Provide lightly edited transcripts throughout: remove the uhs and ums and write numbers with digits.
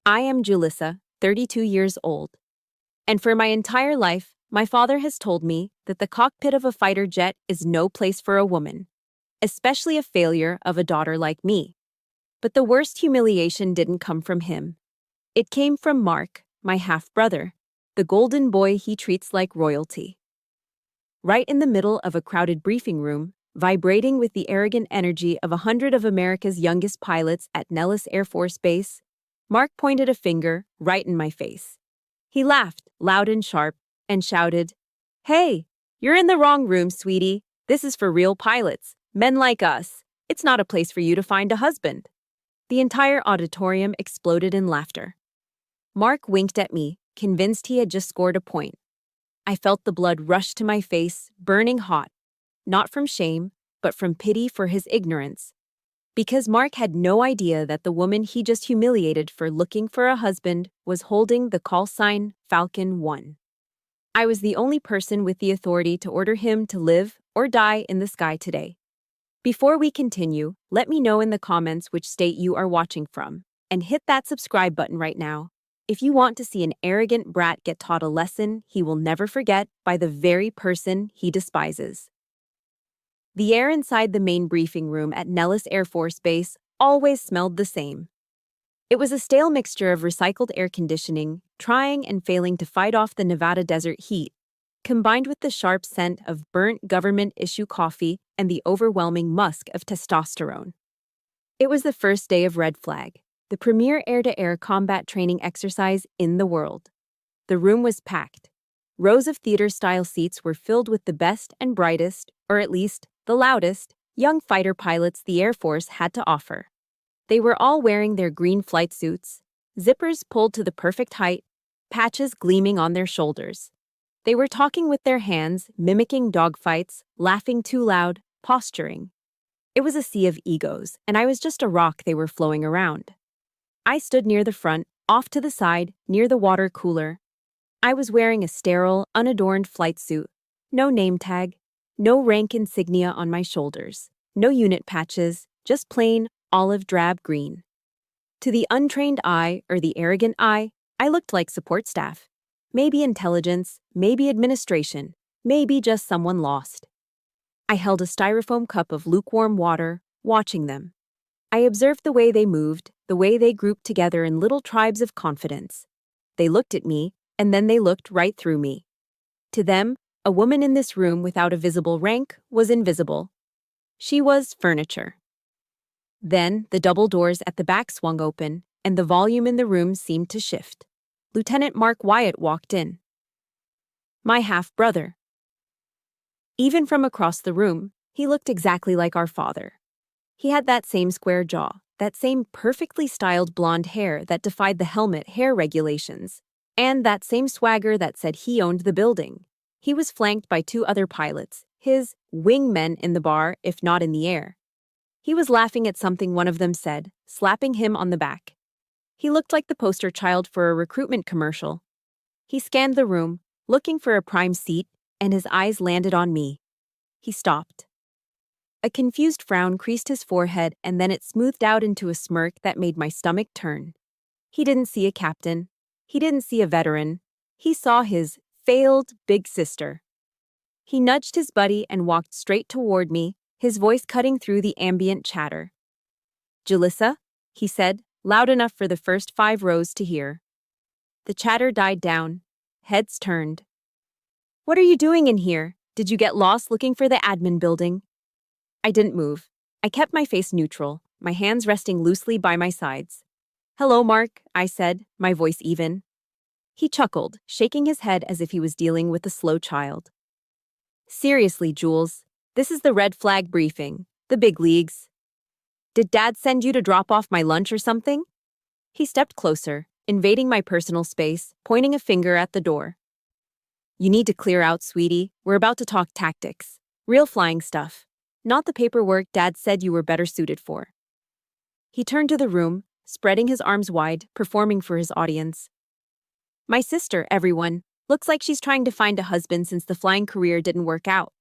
I am Julissa, 32 years old. And for my entire life, my father has told me that the cockpit of a fighter jet is no place for a woman, especially a failure of a daughter like me. But the worst humiliation didn't come from him. It came from Mark, my half-brother, the golden boy he treats like royalty. Right in the middle of a crowded briefing room, vibrating with the arrogant energy of 100 of America's youngest pilots at Nellis Air Force Base, Mark pointed a finger right in my face. He laughed, loud and sharp, and shouted, "Hey, you're in the wrong room, sweetie. This is for real pilots, men like us. It's not a place for you to find a husband." The entire auditorium exploded in laughter. Mark winked at me, convinced he had just scored a point. I felt the blood rush to my face, burning hot, not from shame, but from pity for his ignorance. Because Mark had no idea that the woman he just humiliated for looking for a husband was holding the call sign Falcon 1. I was the only person with the authority to order him to live or die in the sky today. Before we continue, let me know in the comments which state you are watching from, and hit that subscribe button right now if you want to see an arrogant brat get taught a lesson he will never forget by the very person he despises. The air inside the main briefing room at Nellis Air Force Base always smelled the same. It was a stale mixture of recycled air conditioning, trying and failing to fight off the Nevada desert heat, combined with the sharp scent of burnt government-issue coffee and the overwhelming musk of testosterone. It was the first day of Red Flag, the premier air-to-air combat training exercise in the world. The room was packed. Rows of theater-style seats were filled with the best and brightest, or at least the loudest, young fighter pilots the Air Force had to offer. They were all wearing their green flight suits, zippers pulled to the perfect height, patches gleaming on their shoulders. They were talking with their hands, mimicking dogfights, laughing too loud, posturing. It was a sea of egos, and I was just a rock they were flowing around. I stood near the front, off to the side, near the water cooler. I was wearing a sterile, unadorned flight suit, no name tag, no rank insignia on my shoulders, no unit patches, just plain olive drab green. To the untrained eye or the arrogant eye, I looked like support staff. Maybe intelligence, maybe administration, maybe just someone lost. I held a styrofoam cup of lukewarm water, watching them. I observed the way they moved, the way they grouped together in little tribes of confidence. They looked at me, and then they looked right through me. To them, a woman in this room without a visible rank was invisible. She was furniture. Then the double doors at the back swung open, and the volume in the room seemed to shift. Lieutenant Mark Wyatt walked in. My half-brother. Even from across the room, he looked exactly like our father. He had that same square jaw, that same perfectly styled blonde hair that defied the helmet hair regulations, and that same swagger that said he owned the building. He was flanked by two other pilots, his wingmen in the bar, if not in the air. He was laughing at something one of them said, slapping him on the back. He looked like the poster child for a recruitment commercial. He scanned the room, looking for a prime seat, and his eyes landed on me. He stopped. A confused frown creased his forehead, and then it smoothed out into a smirk that made my stomach turn. He didn't see a captain. He didn't see a veteran. He saw his failed big sister. He nudged his buddy and walked straight toward me, his voice cutting through the ambient chatter. "Julissa," he said, loud enough for the first 5 rows to hear. The chatter died down. Heads turned. "What are you doing in here? Did you get lost looking for the admin building?" I didn't move. I kept my face neutral, my hands resting loosely by my sides. "Hello, Mark," I said, my voice even. He chuckled, shaking his head as if he was dealing with a slow child. "Seriously, Jules, this is the red flag briefing, the big leagues. Did Dad send you to drop off my lunch or something?" He stepped closer, invading my personal space, pointing a finger at the door. "You need to clear out, sweetie. We're about to talk tactics. Real flying stuff. Not the paperwork Dad said you were better suited for." He turned to the room, spreading his arms wide, performing for his audience. "My sister, everyone. Looks like she's trying to find a husband since the flying career didn't work out."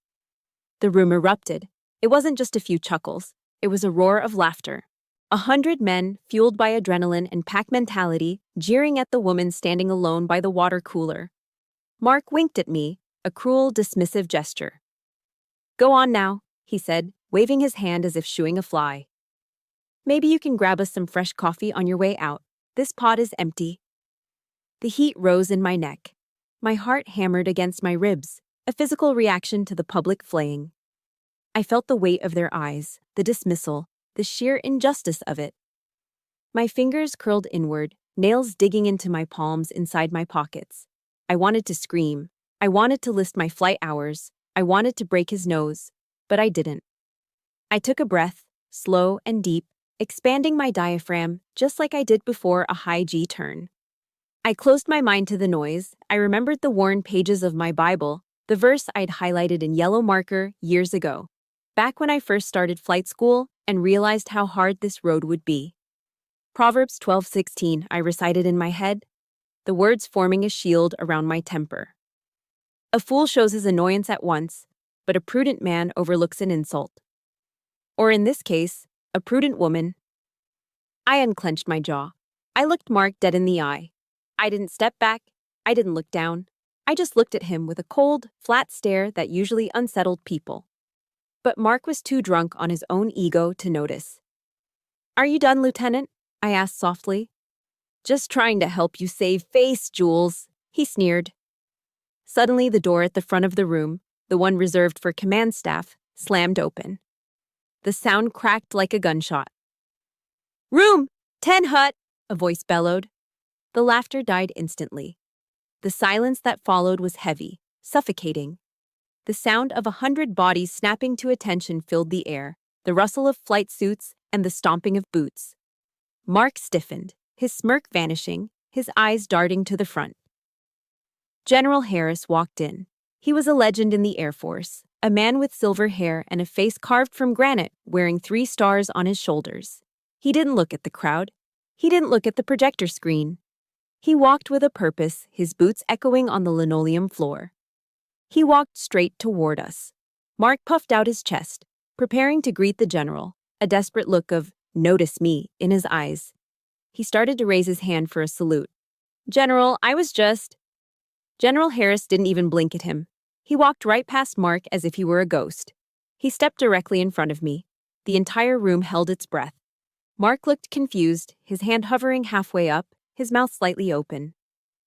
The room erupted. It wasn't just a few chuckles. It was a roar of laughter. 100 men, fueled by adrenaline and pack mentality, jeering at the woman standing alone by the water cooler. Mark winked at me, a cruel, dismissive gesture. "Go on now," he said, waving his hand as if shooing a fly. "Maybe you can grab us some fresh coffee on your way out. This pod is empty." The heat rose in my neck. My heart hammered against my ribs, a physical reaction to the public flaying. I felt the weight of their eyes, the dismissal, the sheer injustice of it. My fingers curled inward, nails digging into my palms inside my pockets. I wanted to scream. I wanted to list my flight hours. I wanted to break his nose, but I didn't. I took a breath, slow and deep, expanding my diaphragm just like I did before a high G turn. I closed my mind to the noise. I remembered the worn pages of my Bible, the verse I'd highlighted in yellow marker years ago, back when I first started flight school and realized how hard this road would be. Proverbs 12:16, I recited in my head, the words forming a shield around my temper. A fool shows his annoyance at once, but a prudent man overlooks an insult. Or in this case, a prudent woman. I unclenched my jaw. I looked Mark dead in the eye. I didn't step back. I didn't look down. I just looked at him with a cold, flat stare that usually unsettled people. But Mark was too drunk on his own ego to notice. "Are you done, Lieutenant?" I asked softly. "Just trying to help you save face, Jules," he sneered. Suddenly, the door at the front of the room, the one reserved for command staff, slammed open. The sound cracked like a gunshot. "Room 10 hut," a voice bellowed. The laughter died instantly. The silence that followed was heavy, suffocating. The sound of 100 bodies snapping to attention filled the air, the rustle of flight suits and the stomping of boots. Mark stiffened, his smirk vanishing, his eyes darting to the front. General Harris walked in. He was a legend in the Air Force, a man with silver hair and a face carved from granite, wearing 3 stars on his shoulders. He didn't look at the crowd. He didn't look at the projector screen. He walked with a purpose, his boots echoing on the linoleum floor. He walked straight toward us. Mark puffed out his chest, preparing to greet the general, a desperate look of "notice me" in his eyes. He started to raise his hand for a salute. "General, I was just..." General Harris didn't even blink at him. He walked right past Mark as if he were a ghost. He stepped directly in front of me. The entire room held its breath. Mark looked confused, his hand hovering halfway up, his mouth slightly open.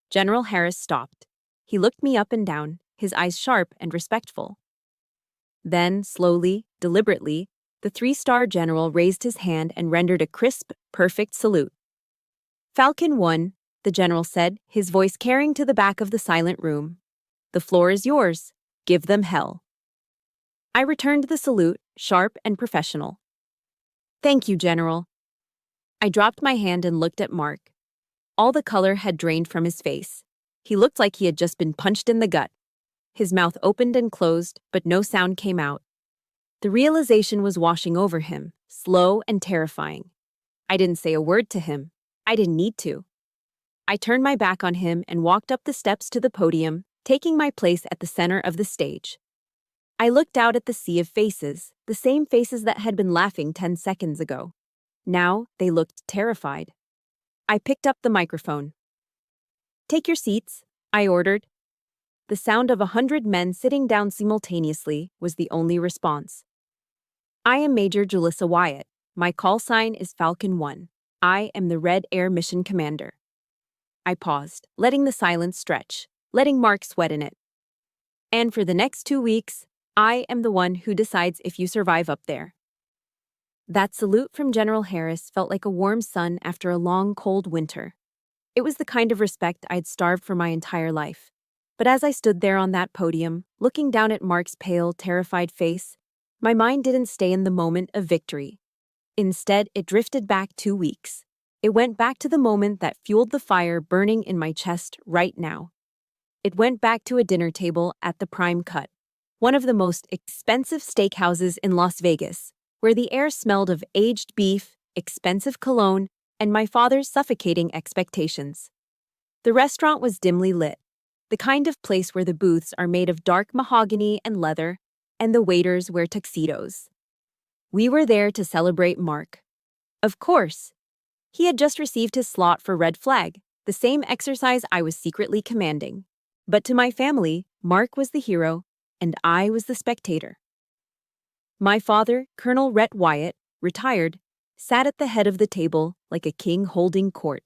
General Harris stopped. He looked me up and down, his eyes sharp and respectful. Then, slowly, deliberately, the 3-star general raised his hand and rendered a crisp, perfect salute. "Falcon 1, the general said, his voice carrying to the back of the silent room. "The floor is yours. Give them hell." I returned the salute, sharp and professional. "Thank you, General." I dropped my hand and looked at Mark. All the color had drained from his face. He looked like he had just been punched in the gut. His mouth opened and closed, but no sound came out. The realization was washing over him, slow and terrifying. I didn't say a word to him. I didn't need to. I turned my back on him and walked up the steps to the podium, taking my place at the center of the stage. I looked out at the sea of faces, the same faces that had been laughing 10 seconds ago. Now they looked terrified. I picked up the microphone. "Take your seats," I ordered. The sound of 100 men sitting down simultaneously was the only response. "I am Major Julissa Wyatt. My call sign is Falcon 1. I am the Red Air Mission Commander." I paused, letting the silence stretch, letting Mark sweat in it. "And for the next 2 weeks, I am the one who decides if you survive up there." That salute from General Harris felt like a warm sun after a long, cold winter. It was the kind of respect I'd starved for my entire life. But as I stood there on that podium, looking down at Mark's pale, terrified face, my mind didn't stay in the moment of victory. Instead, it drifted back 2 weeks. It went back to the moment that fueled the fire burning in my chest right now. It went back to a dinner table at the Prime Cut, one of the most expensive steakhouses in Las Vegas, where the air smelled of aged beef, expensive cologne, and my father's suffocating expectations. The restaurant was dimly lit, the kind of place where the booths are made of dark mahogany and leather, and the waiters wear tuxedos. We were there to celebrate Mark. Of course. He had just received his slot for red flag, the same exercise I was secretly commanding. But to my family, Mark was the hero, and I was the spectator. My father, Colonel Rhett Wyatt, retired, sat at the head of the table like a king holding court.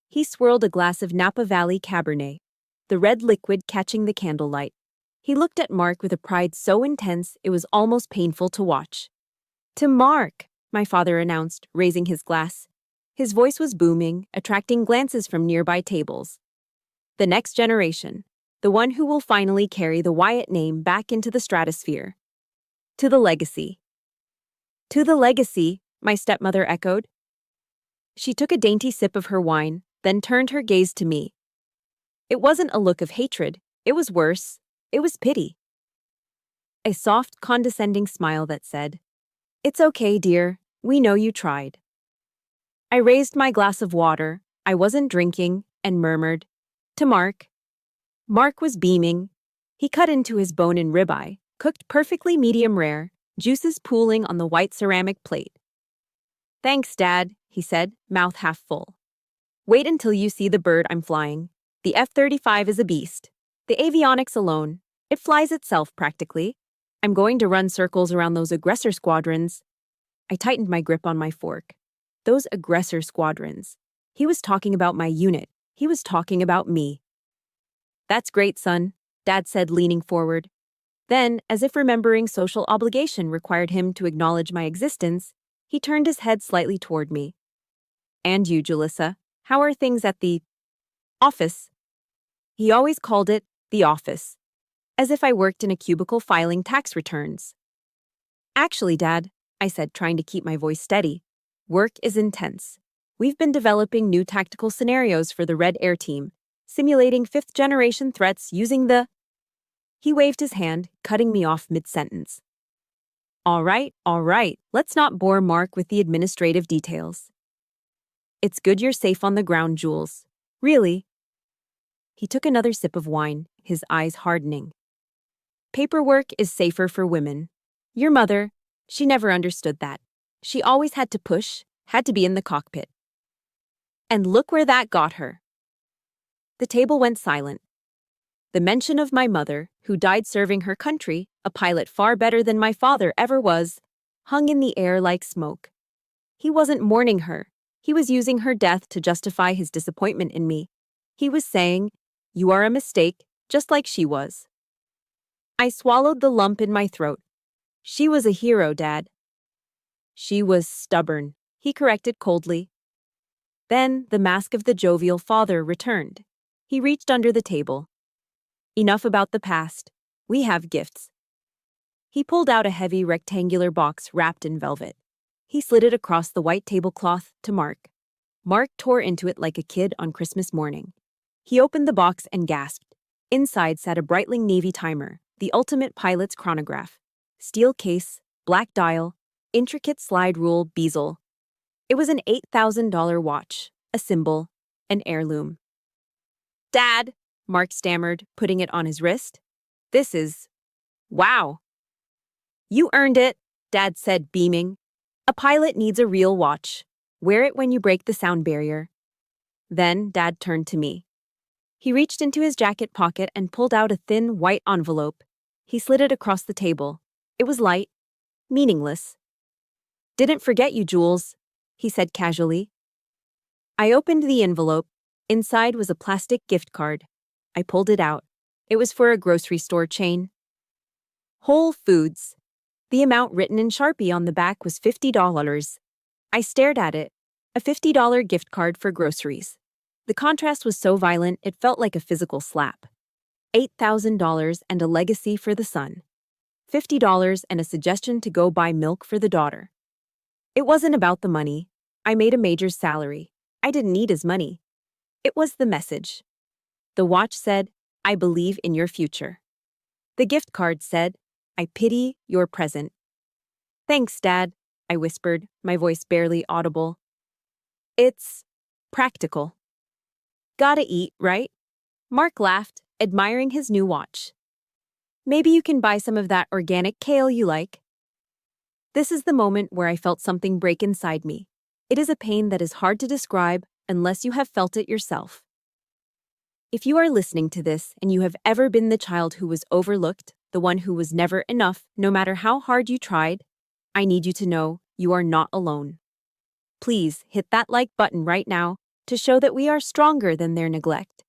He swirled a glass of Napa Valley Cabernet, the red liquid catching the candlelight. He looked at Mark with a pride so intense it was almost painful to watch. "To Mark," my father announced, raising his glass. His voice was booming, attracting glances from nearby tables. "The next generation, the one who will finally carry the Wyatt name back into the stratosphere. To the legacy." "To the legacy," my stepmother echoed. She took a dainty sip of her wine, then turned her gaze to me. It wasn't a look of hatred, it was worse, it was pity. A soft, condescending smile that said, "It's okay, dear, we know you tried." I raised my glass of water, I wasn't drinking, and murmured, "To Mark." Mark was beaming. He cut into his bone-in ribeye, cooked perfectly medium rare, juices pooling on the white ceramic plate. "Thanks, Dad," he said, mouth half full. "Wait until you see the bird I'm flying. The F-35 is a beast. The avionics alone, it flies itself practically. I'm going to run circles around those aggressor squadrons." I tightened my grip on my fork. Those aggressor squadrons. He was talking about my unit. He was talking about me. "That's great, son," Dad said, leaning forward. Then, as if remembering social obligation required him to acknowledge my existence, he turned his head slightly toward me. "And you, Julissa, how are things at the office?" He always called it the office, as if I worked in a cubicle filing tax returns. "Actually, Dad," I said, trying to keep my voice steady, "work is intense. We've been developing new tactical scenarios for the Red Air Team, simulating fifth-generation threats using the..." He waved his hand, cutting me off mid-sentence. All right, let's not bore Mark with the administrative details. "It's good you're safe on the ground, Jules. Really." He took another sip of wine, his eyes hardening. "Paperwork is safer for women. Your mother, she never understood that. She always had to push, had to be in the cockpit. And look where that got her." The table went silent. The mention of my mother, who died serving her country, a pilot far better than my father ever was, hung in the air like smoke. He wasn't mourning her. He was using her death to justify his disappointment in me. He was saying, "You are a mistake, just like she was." I swallowed the lump in my throat. "She was a hero, Dad." "She was stubborn," he corrected coldly. Then the mask of the jovial father returned. He reached under the table. "Enough about the past. We have gifts." He pulled out a heavy rectangular box wrapped in velvet. He slid it across the white tablecloth to Mark. Mark tore into it like a kid on Christmas morning. He opened the box and gasped. Inside sat a Breitling Navy timer, the ultimate pilot's chronograph. Steel case, black dial, intricate slide rule bezel. It was an $8,000 watch, a symbol, an heirloom. "Dad," Mark stammered, putting it on his wrist. "This is... wow." "You earned it," Dad said, beaming. "A pilot needs a real watch. Wear it when you break the sound barrier." Then Dad turned to me. He reached into his jacket pocket and pulled out a thin, white envelope. He slid it across the table. It was light, meaningless. "Didn't forget you, Jules," he said casually. I opened the envelope. Inside was a plastic gift card. I pulled it out. It was for a grocery store chain. Whole Foods. The amount written in Sharpie on the back was $50. I stared at it. A $50 gift card for groceries. The contrast was so violent it felt like a physical slap. $8,000 and a legacy for the son. $50 and a suggestion to go buy milk for the daughter. It wasn't about the money. I made a major's salary. I didn't need his money. It was the message. The watch said, "I believe in your future." The gift card said, "I pity your present." "Thanks, Dad," I whispered, my voice barely audible. "It's practical." "Gotta eat, right?" Mark laughed, admiring his new watch. "Maybe you can buy some of that organic kale you like." This is the moment where I felt something break inside me. It is a pain that is hard to describe unless you have felt it yourself. If you are listening to this and you have ever been the child who was overlooked, the one who was never enough, no matter how hard you tried, I need you to know you are not alone. Please hit that like button right now to show that we are stronger than their neglect.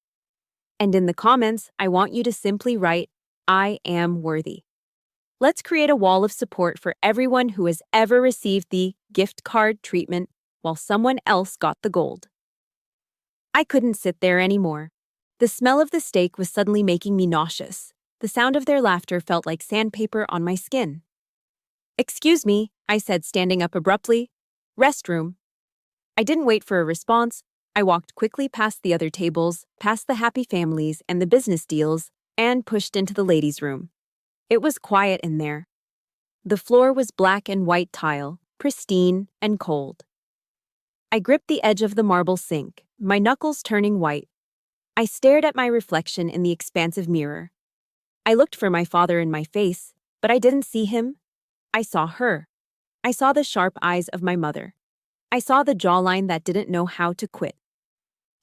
And in the comments, I want you to simply write, "I am worthy." Let's create a wall of support for everyone who has ever received the gift card treatment while someone else got the gold. I couldn't sit there anymore. The smell of the steak was suddenly making me nauseous. The sound of their laughter felt like sandpaper on my skin. "Excuse me," I said, standing up abruptly. "Restroom." I didn't wait for a response. I walked quickly past the other tables, past the happy families and the business deals, and pushed into the ladies' room. It was quiet in there. The floor was black and white tile, pristine and cold. I gripped the edge of the marble sink, my knuckles turning white. I stared at my reflection in the expansive mirror. I looked for my father in my face, but I didn't see him. I saw her. I saw the sharp eyes of my mother. I saw the jawline that didn't know how to quit.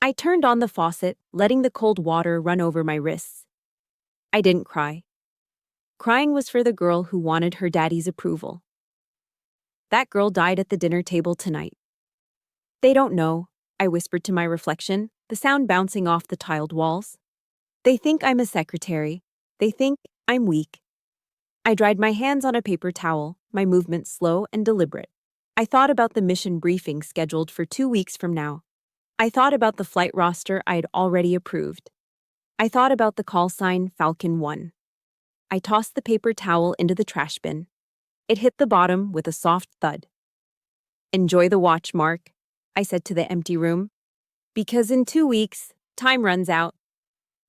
I turned on the faucet, letting the cold water run over my wrists. I didn't cry. Crying was for the girl who wanted her daddy's approval. That girl died at the dinner table tonight. They don't know, I whispered to my reflection, the sound bouncing off the tiled walls. They think I'm a secretary. They think I'm weak. I dried my hands on a paper towel, my movements slow and deliberate. I thought about the mission briefing scheduled for 2 weeks from now. I thought about the flight roster I had already approved. I thought about the call sign Falcon 1. I tossed the paper towel into the trash bin. It hit the bottom with a soft thud. "Enjoy the watch, Mark," I said to the empty room. "Because in 2 weeks, time runs out."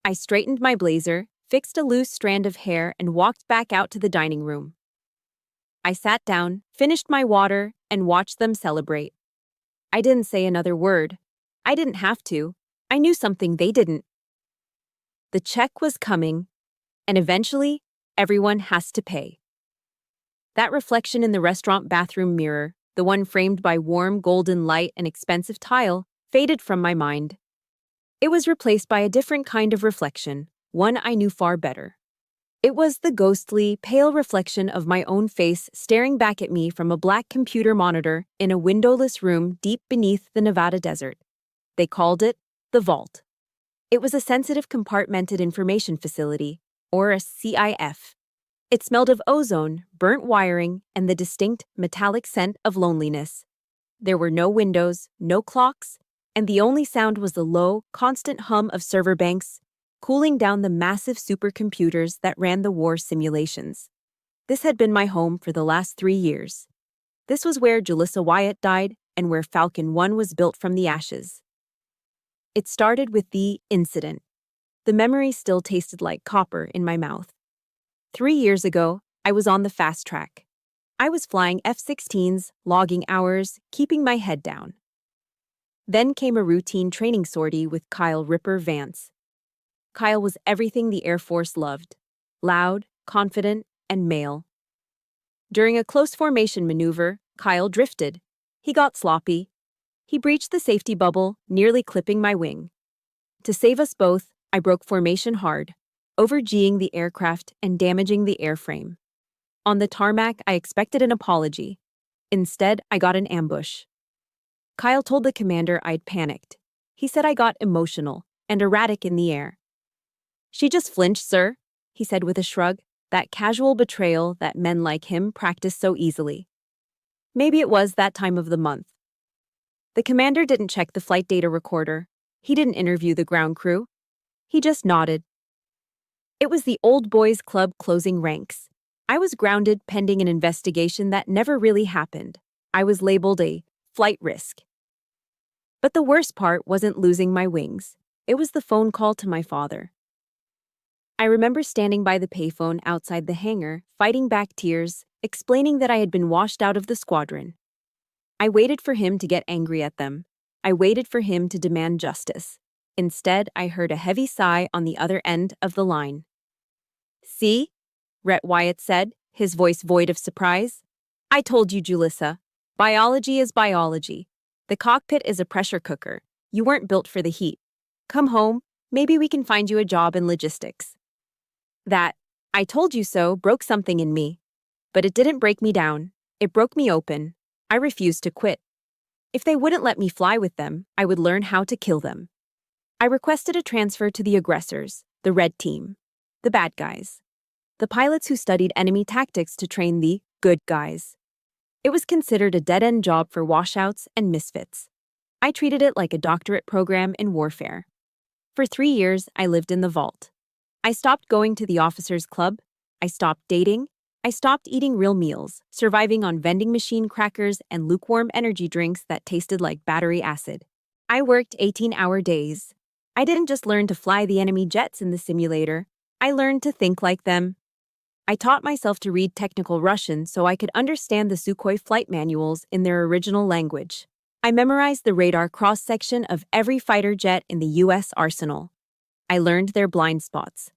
I straightened my blazer, fixed a loose strand of hair, and walked back out to the dining room. I sat down, finished my water, and watched them celebrate. I didn't say another word. I didn't have to. I knew something they didn't. The check was coming, and eventually, everyone has to pay. That reflection in the restaurant bathroom mirror, the one framed by warm golden light and expensive tile, faded from my mind. It was replaced by a different kind of reflection, one I knew far better. It was the ghostly, pale reflection of my own face staring back at me from a black computer monitor in a windowless room deep beneath the Nevada desert. They called it the Vault. It was a sensitive compartmented information facility, or a CIF. It smelled of ozone, burnt wiring, and the distinct metallic scent of loneliness. There were no windows, no clocks, and the only sound was the low, constant hum of server banks, cooling down the massive supercomputers that ran the war simulations. This had been my home for the last 3 years. This was where Julissa Wyatt died and where Falcon 1 was built from the ashes. It started with the incident. The memory still tasted like copper in my mouth. 3 years ago, I was on the fast track. I was flying F-16s, logging hours, keeping my head down. Then came a routine training sortie with Kyle "Ripper" Vance. Kyle was everything the Air Force loved: loud, confident, and male. During a close formation maneuver, Kyle drifted. He got sloppy. He breached the safety bubble, nearly clipping my wing. To save us both, I broke formation hard, over-G'ing the aircraft and damaging the airframe. On the tarmac, I expected an apology. Instead, I got an ambush. Kyle told the commander I'd panicked. He said I got emotional and erratic in the air. "She just flinched, sir," he said with a shrug, that casual betrayal that men like him practice so easily. Maybe it was that time of the month. The commander didn't check the flight data recorder. He didn't interview the ground crew. He just nodded. It was the old boys club closing ranks. I was grounded pending an investigation that never really happened. I was labeled a flight risk. But the worst part wasn't losing my wings. It was the phone call to my father. I remember standing by the payphone outside the hangar, fighting back tears, explaining that I had been washed out of the squadron. I waited for him to get angry at them. I waited for him to demand justice. Instead, I heard a heavy sigh on the other end of the line. "See?" Rhett Wyatt said, his voice void of surprise. I told you, Julissa. Biology is biology. The cockpit is a pressure cooker. You weren't built for the heat. Come home, maybe we can find you a job in logistics. That, I told you so, broke something in me. But it didn't break me down. It broke me open. I refused to quit. If they wouldn't let me fly with them, I would learn how to kill them. I requested a transfer to the aggressors, the red team, the bad guys, the pilots who studied enemy tactics to train the good guys. It was considered a dead-end job for washouts and misfits. I treated it like a doctorate program in warfare. For 3 years, I lived in the vault. I stopped going to the officers' club. I stopped dating. I stopped eating real meals, surviving on vending machine crackers and lukewarm energy drinks that tasted like battery acid. I worked 18-hour days. I didn't just learn to fly the enemy jets in the simulator. I learned to think like them. I taught myself to read technical Russian so I could understand the Sukhoi flight manuals in their original language. I memorized the radar cross-section of every fighter jet in the U.S. arsenal. I learned their blind spots.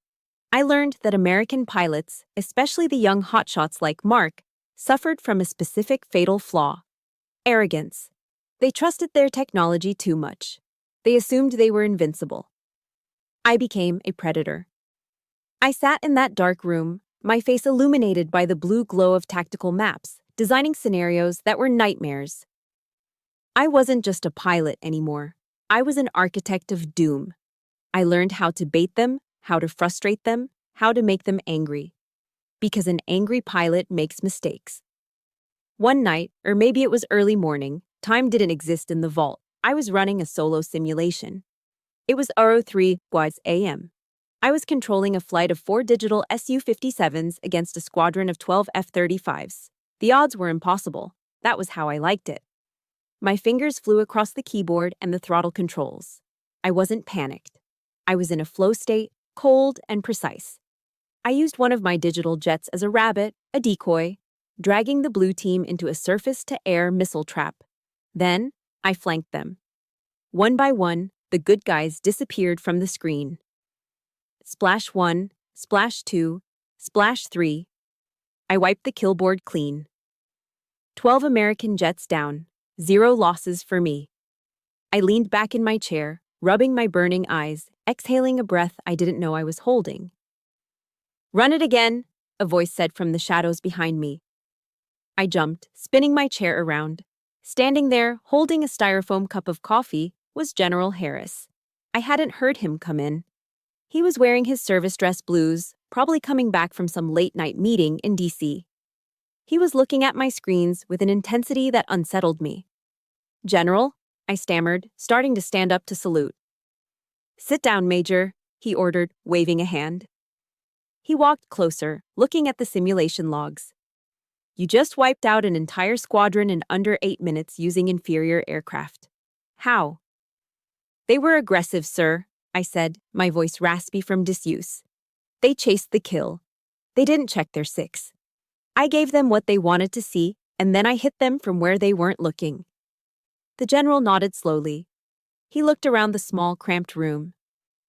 I learned that American pilots, especially the young hotshots like Mark, suffered from a specific fatal flaw: arrogance. They trusted their technology too much. They assumed they were invincible. I became a predator. I sat in that dark room, my face illuminated by the blue glow of tactical maps, designing scenarios that were nightmares. I wasn't just a pilot anymore. I was an architect of doom. I learned how to bait them, how to frustrate them, how to make them angry. Because an angry pilot makes mistakes. One night, or maybe it was early morning, time didn't exist in the vault. I was running a solo simulation. It was 03 a.m. I was controlling a flight of 4 digital Su-57s against a squadron of 12 F-35s. The odds were impossible. That was how I liked it. My fingers flew across the keyboard and the throttle controls. I wasn't panicked. I was in a flow state, cold and precise. I used one of my digital jets as a rabbit, a decoy, dragging the blue team into a surface-to-air missile trap. Then, I flanked them. One by one, the good guys disappeared from the screen. Splash 1, splash 2, splash 3. I wiped the kill board clean. 12 American jets down, 0 losses for me. I leaned back in my chair, rubbing my burning eyes, exhaling a breath I didn't know I was holding. "Run it again," a voice said from the shadows behind me. I jumped, spinning my chair around. Standing there, holding a styrofoam cup of coffee, was General Harris. I hadn't heard him come in. He was wearing his service dress blues, probably coming back from some late-night meeting in D.C. He was looking at my screens with an intensity that unsettled me. "General," I stammered, starting to stand up to salute. "Sit down, Major," he ordered, waving a hand. He walked closer, looking at the simulation logs. "You just wiped out an entire squadron in under 8 minutes using inferior aircraft. How?" "They were aggressive, sir," I said, my voice raspy from disuse. "They chased the kill. They didn't check their six. I gave them what they wanted to see, and then I hit them from where they weren't looking." The general nodded slowly. He looked around the small, cramped room.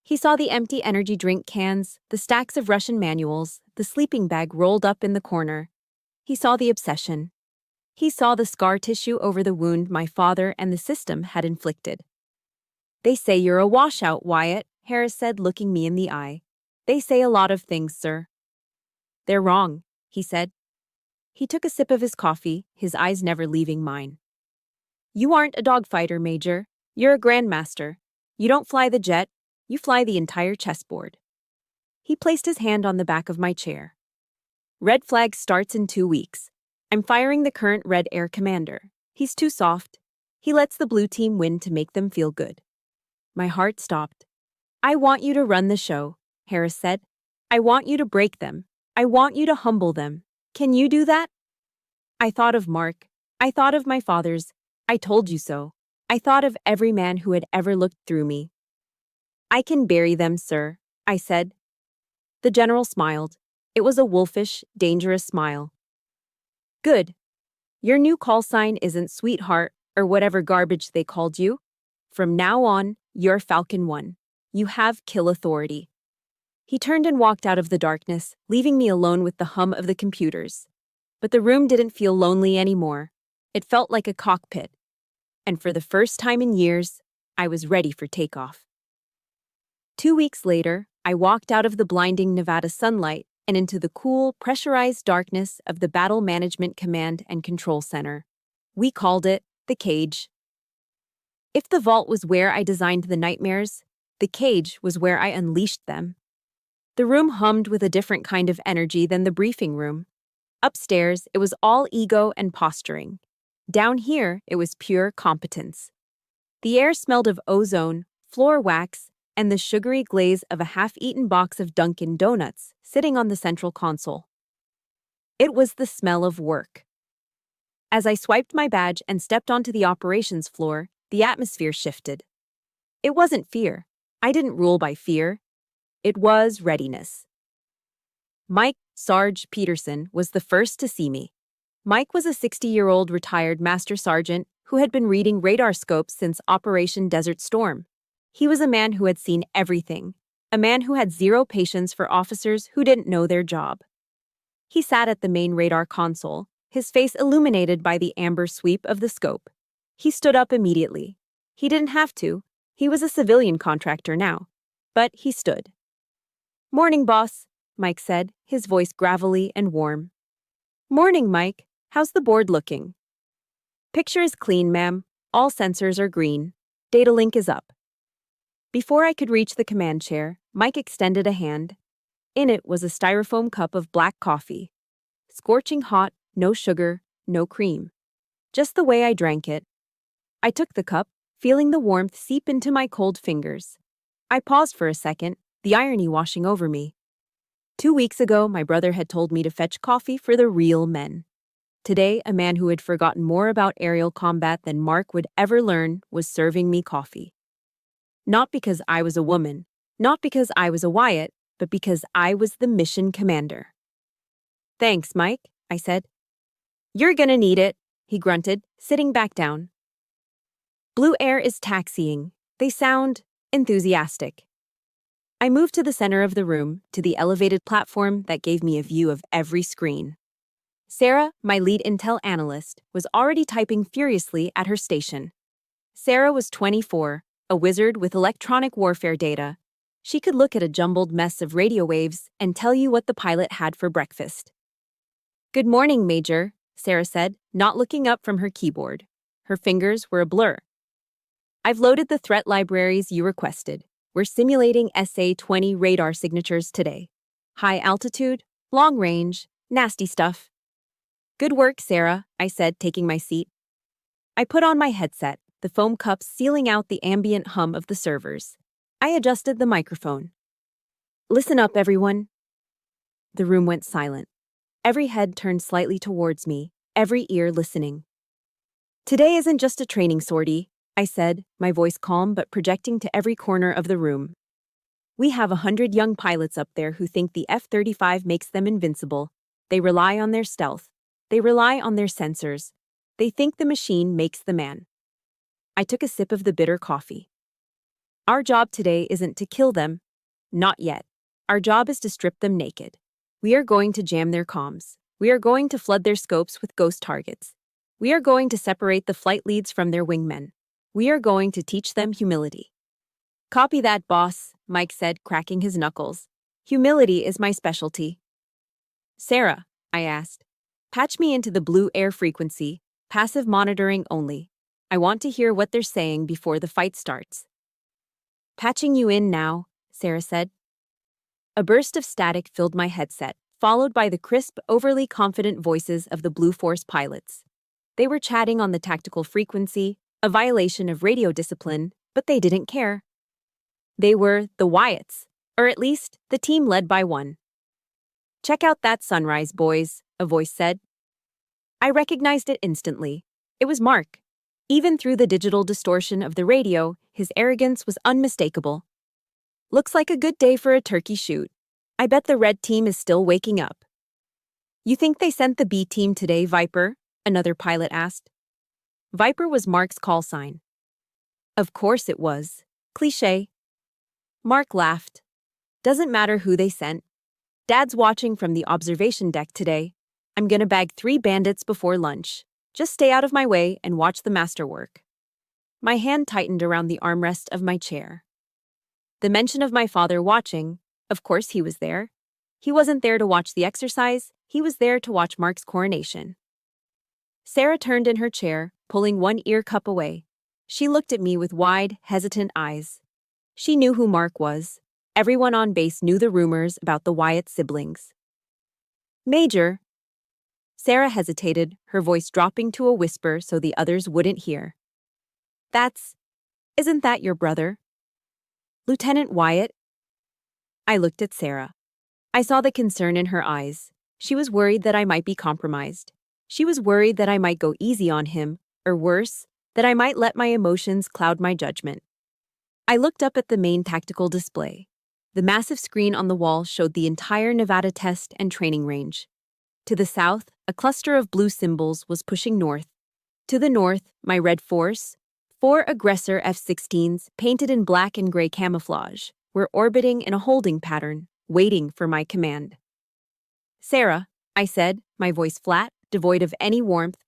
He saw the empty energy drink cans, the stacks of Russian manuals, the sleeping bag rolled up in the corner. He saw the obsession. He saw the scar tissue over the wound my father and the system had inflicted. "They say you're a washout, Wyatt," Harris said, looking me in the eye. "They say a lot of things, sir." "They're wrong," he said. He took a sip of his coffee, his eyes never leaving mine. "You aren't a dogfighter, Major. You're a grandmaster. You don't fly the jet, you fly the entire chessboard." He placed his hand on the back of my chair. "Red flag starts in 2 weeks. I'm firing the current Red Air Commander. He's too soft. He lets the blue team win to make them feel good." My heart stopped. "I want you to run the show," Harris said. "I want you to break them. I want you to humble them. Can you do that?" I thought of Mark. I thought of my father's "I told you so." I thought of every man who had ever looked through me. "I can bury them, sir," I said. The general smiled. It was a wolfish, dangerous smile. "Good. Your new call sign isn't Sweetheart or whatever garbage they called you. From now on, you're Falcon 1. You have kill authority." He turned and walked out of the darkness, leaving me alone with the hum of the computers. But the room didn't feel lonely anymore. It felt like a cockpit. And for the first time in years, I was ready for takeoff. 2 weeks later, I walked out of the blinding Nevada sunlight and into the cool, pressurized darkness of the Battle Management Command and Control Center. We called it the cage. If the vault was where I designed the nightmares, the cage was where I unleashed them. The room hummed with a different kind of energy than the briefing room. Upstairs, it was all ego and posturing. Down here, it was pure competence. The air smelled of ozone, floor wax, and the sugary glaze of a half-eaten box of Dunkin' Donuts sitting on the central console. It was the smell of work. As I swiped my badge and stepped onto the operations floor, the atmosphere shifted. It wasn't fear. I didn't rule by fear. It was readiness. Mike Sarge Peterson was the first to see me. Mike was a 60-year-old retired master sergeant who had been reading radar scopes since Operation Desert Storm. He was a man who had seen everything, a man who had zero patience for officers who didn't know their job. He sat at the main radar console, his face illuminated by the amber sweep of the scope. He stood up immediately. He didn't have to. He was a civilian contractor now. But he stood. "Morning, boss," Mike said, his voice gravelly and warm. "Morning, Mike. How's the board looking?" "Picture is clean, ma'am. All sensors are green. Data link is up." Before I could reach the command chair, Mike extended a hand. In it was a styrofoam cup of black coffee. Scorching hot, no sugar, no cream. Just the way I drank it. I took the cup, feeling the warmth seep into my cold fingers. I paused for a second, the irony washing over me. 2 weeks ago, my brother had told me to fetch coffee for the real men. Today, a man who had forgotten more about aerial combat than Mark would ever learn was serving me coffee. Not because I was a woman, not because I was a Wyatt, but because I was the mission commander. "Thanks, Mike," I said. "You're gonna need it," he grunted, sitting back down. Blue Air is taxiing. They sound enthusiastic. I moved to the center of the room, to the elevated platform that gave me a view of every screen. Sarah, my lead intel analyst, was already typing furiously at her station. Sarah was 24, a wizard with electronic warfare data. She could look at a jumbled mess of radio waves and tell you what the pilot had for breakfast. "Good morning, Major," Sarah said, not looking up from her keyboard. Her fingers were a blur. "I've loaded the threat libraries you requested. We're simulating SA-20 radar signatures today. High altitude, long range, nasty stuff." "Good work, Sarah," I said, taking my seat. I put on my headset, the foam cups sealing out the ambient hum of the servers. I adjusted the microphone. "Listen up, everyone." The room went silent. Every head turned slightly towards me, every ear listening. "Today isn't just a training sortie," I said, my voice calm but projecting to every corner of the room. "We have 100 young pilots up there who think the F-35 makes them invincible. They rely on their stealth. They rely on their sensors. They think the machine makes the man." I took a sip of the bitter coffee. "Our job today isn't to kill them. Not yet. Our job is to strip them naked. We are going to jam their comms. We are going to flood their scopes with ghost targets. We are going to separate the flight leads from their wingmen. We are going to teach them humility." "Copy that, boss," Mike said, cracking his knuckles. "Humility is my specialty." "Sarah," I asked, "patch me into the Blue Air frequency, passive monitoring only. I want to hear what they're saying before the fight starts." "Patching you in now," Sarah said. A burst of static filled my headset, followed by the crisp, overly confident voices of the Blue Force pilots. They were chatting on the tactical frequency, a violation of radio discipline, but they didn't care. They were the Wyatts, or at least the team led by one. "Check out that sunrise, boys," a voice said. I recognized it instantly. It was Mark. Even through the digital distortion of the radio, his arrogance was unmistakable. "Looks like a good day for a turkey shoot. I bet the red team is still waking up." "You think they sent the B team today, Viper?" another pilot asked. Viper was Mark's call sign. "Of course it was. Cliché." Mark laughed. "Doesn't matter who they sent. Dad's watching from the observation deck today. I'm gonna bag 3 bandits before lunch. Just stay out of my way and watch the masterwork. My hand tightened around the armrest of my chair. The mention of my father watching, of course he was there. He wasn't there to watch the exercise, he was there to watch Mark's coronation. Sarah turned in her chair, pulling one ear cup away. She looked at me with wide, hesitant eyes. She knew who Mark was. Everyone on base knew the rumors about the Wyatt siblings. Major. Sarah hesitated, her voice dropping to a whisper so the others wouldn't hear. Isn't that your brother? Lieutenant Wyatt? I looked at Sarah. I saw the concern in her eyes. She was worried that I might be compromised. She was worried that I might go easy on him, or worse, that I might let my emotions cloud my judgment. I looked up at the main tactical display. The massive screen on the wall showed the entire Nevada test and training range. To the south, a cluster of blue symbols was pushing north. To the north, my red force, 4 aggressor F-16s painted in black and gray camouflage, were orbiting in a holding pattern, waiting for my command. Sarah, I said, my voice flat, devoid of any warmth,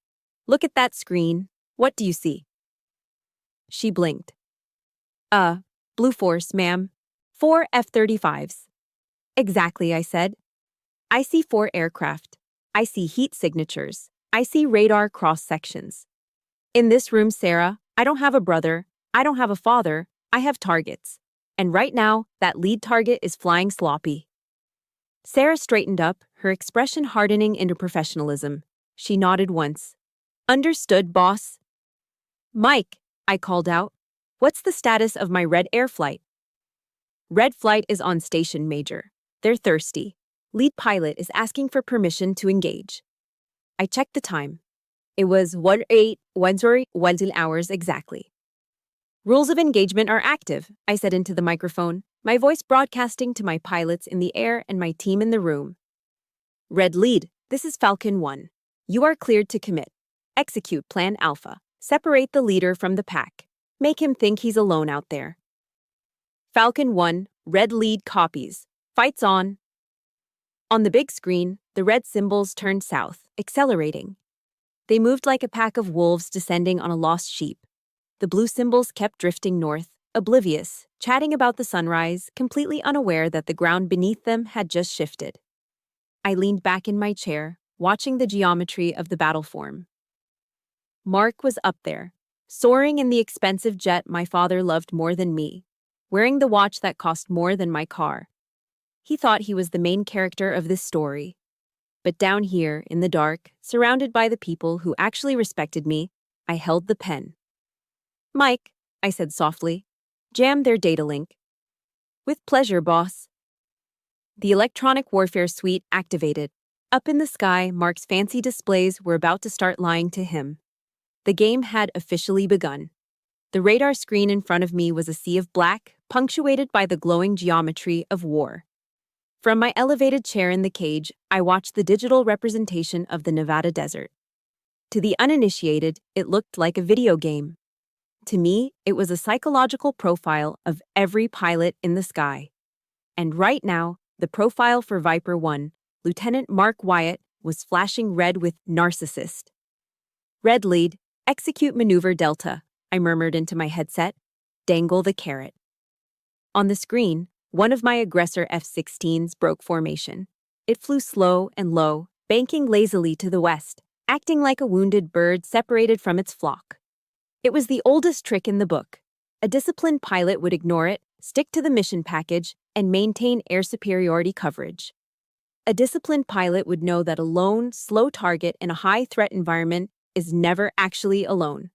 look at that screen. What do you see? She blinked. Blue force, ma'am. 4 F-35s. Exactly, I said. I see 4 aircraft. I see heat signatures. I see radar cross-sections. In this room, Sarah, I don't have a brother. I don't have a father. I have targets. And right now, that lead target is flying sloppy. Sarah straightened up, her expression hardening into professionalism. She nodded once. Understood, boss. Mike, I called out. What's the status of my Red Air flight? Red flight is on station, Major. They're thirsty. Lead pilot is asking for permission to engage. I checked the time. It was 18 hours exactly. Rules of engagement are active, I said into the microphone, my voice broadcasting to my pilots in the air and my team in the room. Red lead, this is Falcon 1. You are cleared to commit. Execute Plan Alpha. Separate the leader from the pack. Make him think he's alone out there. Falcon 1, red lead copies. Fights on. On the big screen, the red symbols turned south, accelerating. They moved like a pack of wolves descending on a lost sheep. The blue symbols kept drifting north, oblivious, chatting about the sunrise, completely unaware that the ground beneath them had just shifted. I leaned back in my chair, watching the geometry of the battle form. Mark was up there, soaring in the expensive jet my father loved more than me, wearing the watch that cost more than my car. He thought he was the main character of this story. But down here, in the dark, surrounded by the people who actually respected me, I held the pen. Mike, I said softly, jam their data link. With pleasure, boss. The electronic warfare suite activated. Up in the sky, Mark's fancy displays were about to start lying to him. The game had officially begun. The radar screen in front of me was a sea of black, punctuated by the glowing geometry of war. From my elevated chair in the cage, I watched the digital representation of the Nevada desert. To the uninitiated, it looked like a video game. To me, it was a psychological profile of every pilot in the sky. And right now, the profile for Viper 1, Lieutenant Mark Wyatt, was flashing red with narcissist. Red lead, execute maneuver Delta, I murmured into my headset. Dangle the carrot. On the screen, one of my aggressor F-16s broke formation. It flew slow and low, banking lazily to the west, acting like a wounded bird separated from its flock. It was the oldest trick in the book. A disciplined pilot would ignore it, stick to the mission package, and maintain air superiority coverage. A disciplined pilot would know that a lone, slow target in a high-threat environment is never actually alone.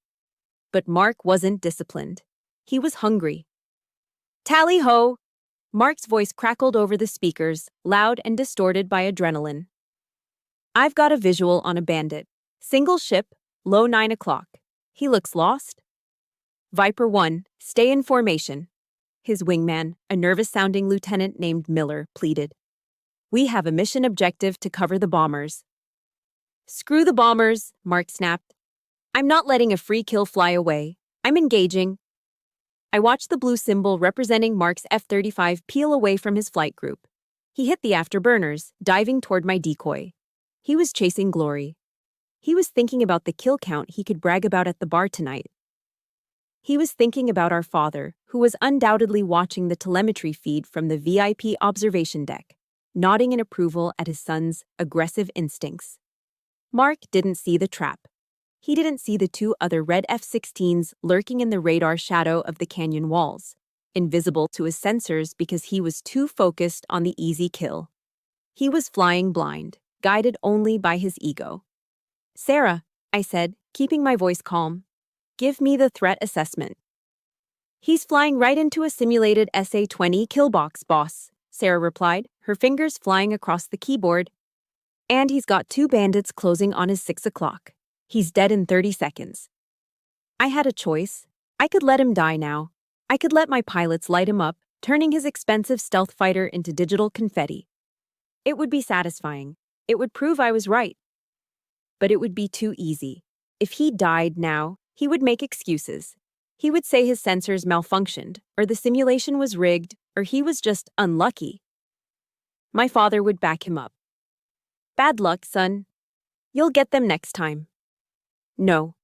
But Mark wasn't disciplined. He was hungry. Tally-ho! Mark's voice crackled over the speakers, loud and distorted by adrenaline. I've got a visual on a bandit. Single ship, low 9 o'clock. He looks lost. Viper 1, stay in formation. His wingman, a nervous-sounding lieutenant named Miller, pleaded. We have a mission objective to cover the bombers. Screw the bombers, Mark snapped. I'm not letting a free kill fly away. I'm engaging. I watched the blue symbol representing Mark's F-35 peel away from his flight group. He hit the afterburners, diving toward my decoy. He was chasing glory. He was thinking about the kill count he could brag about at the bar tonight. He was thinking about our father, who was undoubtedly watching the telemetry feed from the VIP observation deck, nodding in approval at his son's aggressive instincts. Mark didn't see the trap. He didn't see the two other red F-16s lurking in the radar shadow of the canyon walls, invisible to his sensors because he was too focused on the easy kill. He was flying blind, guided only by his ego. "Sarah," I said, keeping my voice calm, "give me the threat assessment." "He's flying right into a simulated SA-20 kill box, boss," Sarah replied, her fingers flying across the keyboard. "And he's got 2 bandits closing on his 6 o'clock. He's dead in 30 seconds. I had a choice. I could let him die now. I could let my pilots light him up, turning his expensive stealth fighter into digital confetti. It would be satisfying. It would prove I was right. But it would be too easy. If he died now, he would make excuses. He would say his sensors malfunctioned, or the simulation was rigged, or he was just unlucky. My father would back him up. "Bad luck, son. You'll get them next time." No.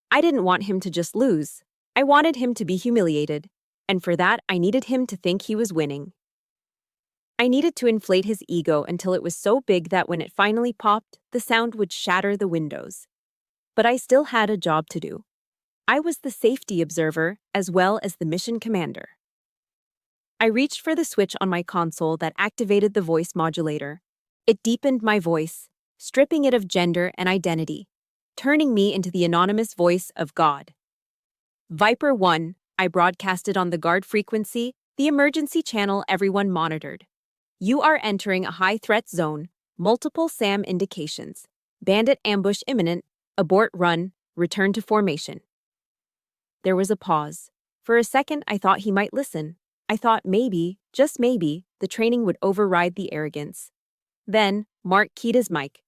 I didn't want him to just lose. I wanted him to be humiliated, and for that I needed him to think he was winning. I needed to inflate his ego until it was so big that when it finally popped, the sound would shatter the windows. But I still had a job to do. I was the safety observer as well as the mission commander. I reached for the switch on my console that activated the voice modulator. It deepened my voice, stripping it of gender and identity, turning me into the anonymous voice of God. "Viper 1, I broadcasted on the guard frequency, the emergency channel everyone monitored. You are entering a high-threat zone, multiple SAM indications. Bandit ambush imminent, abort run, return to formation." There was a pause. For a second, I thought he might listen. I thought maybe, just maybe, the training would override the arrogance. Then, Mark keyed his mic.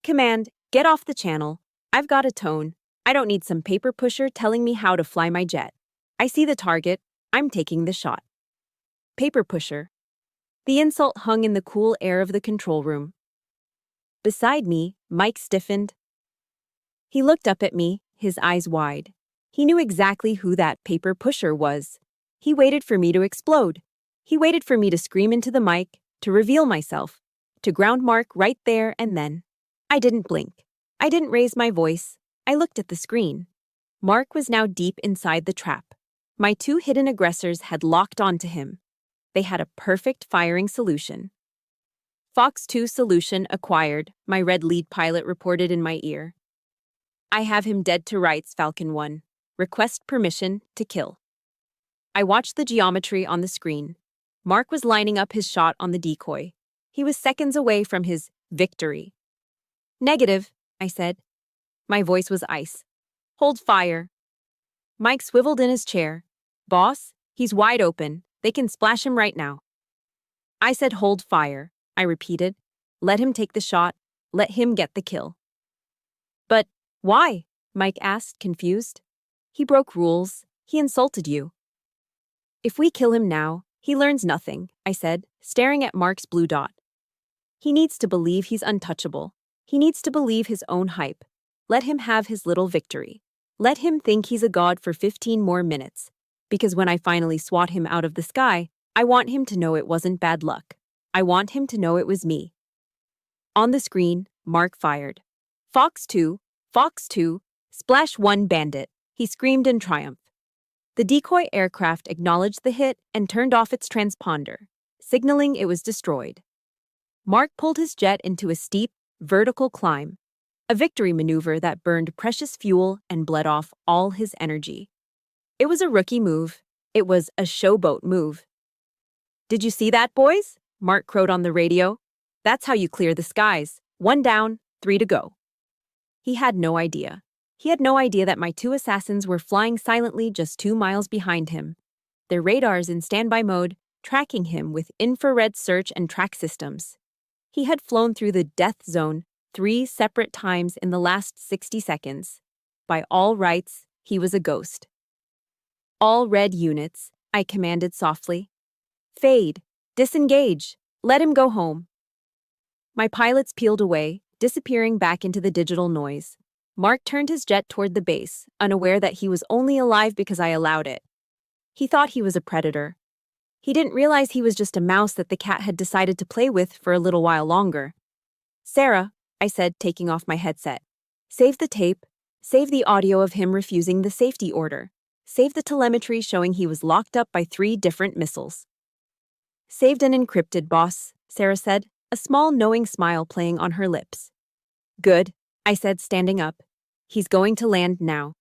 "Command, get off the channel. I've got a tone. I don't need some paper pusher telling me how to fly my jet. I see the target. I'm taking the shot." Paper pusher. The insult hung in the cool air of the control room. Beside me, Mike stiffened. He looked up at me, his eyes wide. He knew exactly who that paper pusher was. He waited for me to explode. He waited for me to scream into the mic, to reveal myself, to ground Mark right there and then. I didn't blink. I didn't raise my voice. I looked at the screen. Mark was now deep inside the trap. My 2 hidden aggressors had locked onto him. They had a perfect firing solution. "Fox 2 solution acquired," my red lead pilot reported in my ear. "I have him dead to rights, Falcon 1. Request permission to kill." I watched the geometry on the screen. Mark was lining up his shot on the decoy. He was seconds away from his victory. "Negative," I said. My voice was ice. "Hold fire." Mike swiveled in his chair. "Boss, he's wide open. They can splash him right now." I said hold fire, I repeated. "Let him take the shot. Let him get the kill." "But why?" Mike asked, confused. "He broke rules. He insulted you." "If we kill him now, he learns nothing," I said, staring at Mark's blue dot. "He needs to believe he's untouchable. He needs to believe his own hype. Let him have his little victory. Let him think he's a god for 15 more minutes. Because when I finally swat him out of the sky, I want him to know it wasn't bad luck. I want him to know it was me." On the screen, Mark fired. Fox 2, splash 1 bandit," he screamed in triumph. The decoy aircraft acknowledged the hit and turned off its transponder, signaling it was destroyed. Mark pulled his jet into a steep, vertical climb, a victory maneuver that burned precious fuel and bled off all his energy. It was a rookie move. It was a showboat move. "Did you see that, boys?" Mark crowed on the radio. "That's how you clear the skies. 1 down, 3 to go." He had no idea. He had no idea that my 2 assassins were flying silently just 2 miles behind him, their radars in standby mode, tracking him with infrared search and track systems. He had flown through the death zone 3 separate times in the last 60 seconds. By all rights, he was a ghost. "All red units," I commanded softly. "Fade. Disengage. Let him go home." My pilots peeled away, disappearing back into the digital noise. Mark turned his jet toward the base, unaware that he was only alive because I allowed it. He thought he was a predator. He didn't realize he was just a mouse that the cat had decided to play with for a little while longer. "Sarah," I said, taking off my headset. "Save the tape. Save the audio of him refusing the safety order. Save the telemetry showing he was locked up by 3 different missiles." "Saved and encrypted, boss," Sarah said, a small knowing smile playing on her lips. "Good," I said, standing up. "He's going to land now.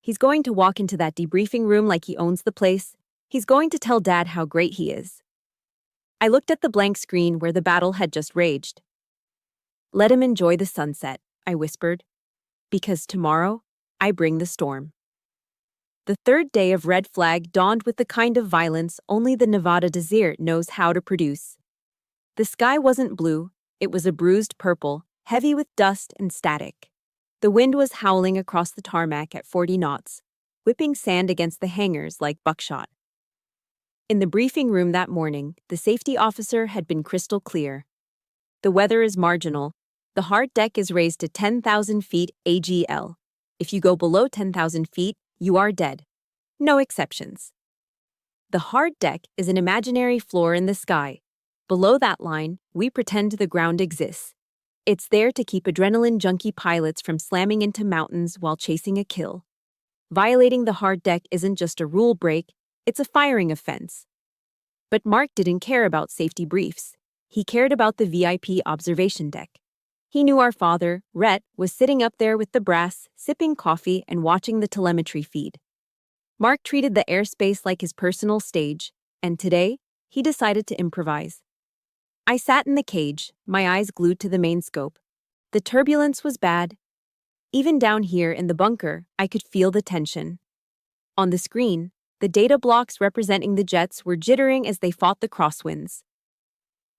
He's going to walk into that debriefing room like he owns the place. He's going to tell Dad how great he is." I looked at the blank screen where the battle had just raged. "Let him enjoy the sunset," I whispered. "Because tomorrow, I bring the storm." The third day of Red Flag dawned with the kind of violence only the Nevada desert knows how to produce. The sky wasn't blue, it was a bruised purple, heavy with dust and static. The wind was howling across the tarmac at 40 knots, whipping sand against the hangars like buckshot. In the briefing room that morning, the safety officer had been crystal clear. "The weather is marginal. The hard deck is raised to 10,000 feet AGL. If you go below 10,000 feet, you are dead. No exceptions." The hard deck is an imaginary floor in the sky. Below that line, we pretend the ground exists. It's there to keep adrenaline junkie pilots from slamming into mountains while chasing a kill. Violating the hard deck isn't just a rule break, it's a firing offense. But Mark didn't care about safety briefs. He cared about the VIP observation deck. He knew our father, Rhett, was sitting up there with the brass, sipping coffee and watching the telemetry feed. Mark treated the airspace like his personal stage, and today, he decided to improvise. I sat in the cage, my eyes glued to the main scope. The turbulence was bad. Even down here in the bunker, I could feel the tension. On the screen, the data blocks representing the jets were jittering as they fought the crosswinds.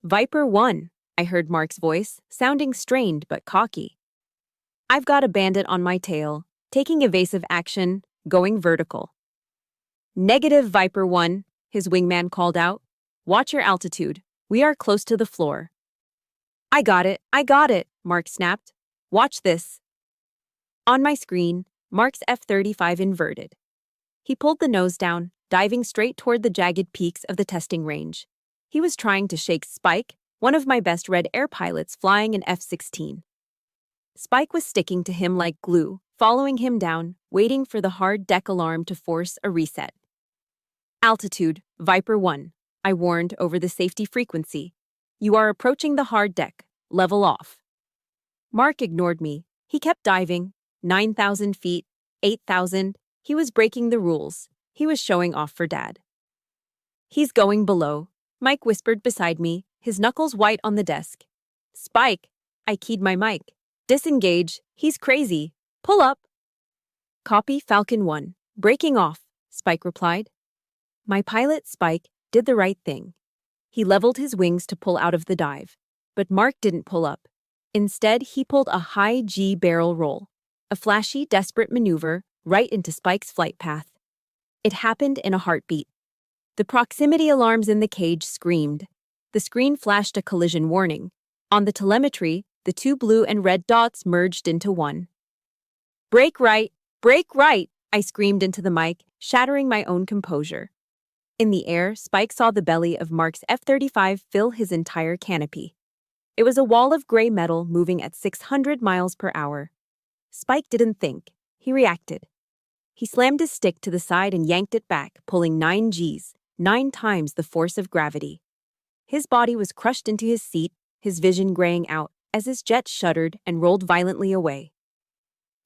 "Viper 1, I heard Mark's voice, sounding strained but cocky. "I've got a bandit on my tail, taking evasive action, going vertical." "Negative, Viper 1, his wingman called out. "Watch your altitude. We are close to the floor." I got it, Mark snapped. "Watch this." On my screen, Mark's F-35 inverted. He pulled the nose down, diving straight toward the jagged peaks of the testing range. He was trying to shake Spike, one of my best Red Air pilots flying an F-16. Spike was sticking to him like glue, following him down, waiting for the hard deck alarm to force a reset. "Altitude, Viper 1, I warned over the safety frequency. "You are approaching the hard deck. Level off." Mark ignored me. He kept diving. 9,000 feet, 8,000. He was breaking the rules. He was showing off for Dad. "He's going below," Mike whispered beside me, his knuckles white on the desk. "Spike," I keyed my mic. "Disengage. He's crazy. Pull up." "Copy, Falcon 1. Breaking off," Spike replied. My pilot, Spike, did the right thing. He leveled his wings to pull out of the dive. But Mark didn't pull up. Instead, he pulled a high G barrel roll, a flashy, desperate maneuver right into Spike's flight path. It happened in a heartbeat. The proximity alarms in the cage screamed. The screen flashed a collision warning. On the telemetry, the 2 blue and red dots merged into one. Break right, I screamed into the mic, shattering my own composure. In the air, Spike saw the belly of Mark's F-35 fill his entire canopy. It was a wall of gray metal moving at 600 miles per hour. Spike didn't think. He reacted. He slammed his stick to the side and yanked it back, pulling 9 Gs, 9 times the force of gravity. His body was crushed into his seat, his vision graying out, as his jet shuddered and rolled violently away.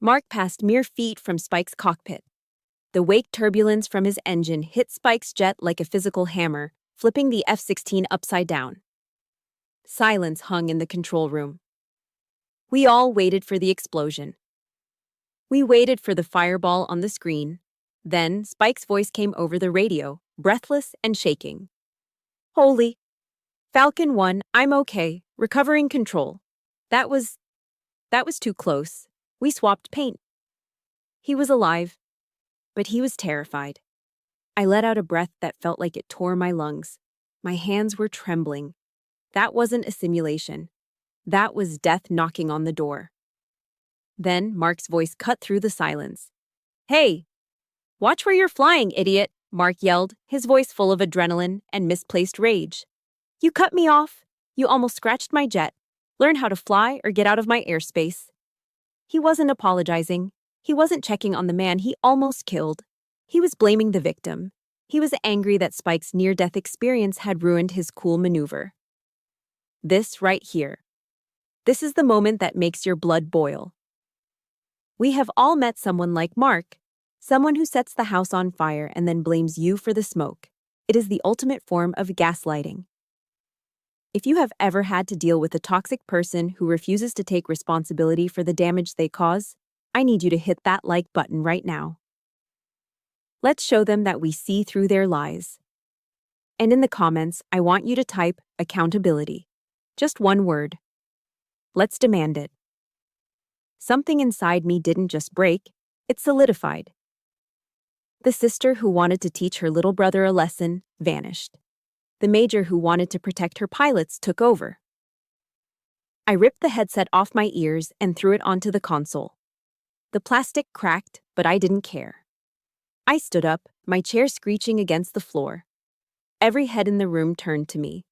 Mark passed mere feet from Spike's cockpit. The wake turbulence from his engine hit Spike's jet like a physical hammer, flipping the F-16 upside down. Silence hung in the control room. We all waited for the explosion. We waited for the fireball on the screen. Then Spike's voice came over the radio, breathless and shaking. "Holy. Falcon 1, I'm okay, recovering control. That was too close. We swapped paint." He was alive. But he was terrified. I let out a breath that felt like it tore my lungs. My hands were trembling. That wasn't a simulation. That was death knocking on the door. Then Mark's voice cut through the silence. "Hey! Watch where you're flying, idiot!" Mark yelled, his voice full of adrenaline and misplaced rage. "You cut me off. You almost scratched my jet. Learn how to fly or get out of my airspace." He wasn't apologizing. He wasn't checking on the man he almost killed. He was blaming the victim. He was angry that Spike's near-death experience had ruined his cool maneuver. This right here. This is the moment that makes your blood boil. We have all met someone like Mark, someone who sets the house on fire and then blames you for the smoke. It is the ultimate form of gaslighting. If you have ever had to deal with a toxic person who refuses to take responsibility for the damage they cause, I need you to hit that like button right now. Let's show them that we see through their lies. And in the comments, I want you to type accountability. Just one word. Let's demand it. Something inside me didn't just break, it solidified. The sister who wanted to teach her little brother a lesson vanished. The major who wanted to protect her pilots took over. I ripped the headset off my ears and threw it onto the console. The plastic cracked, but I didn't care. I stood up, my chair screeching against the floor. Every head in the room turned to me.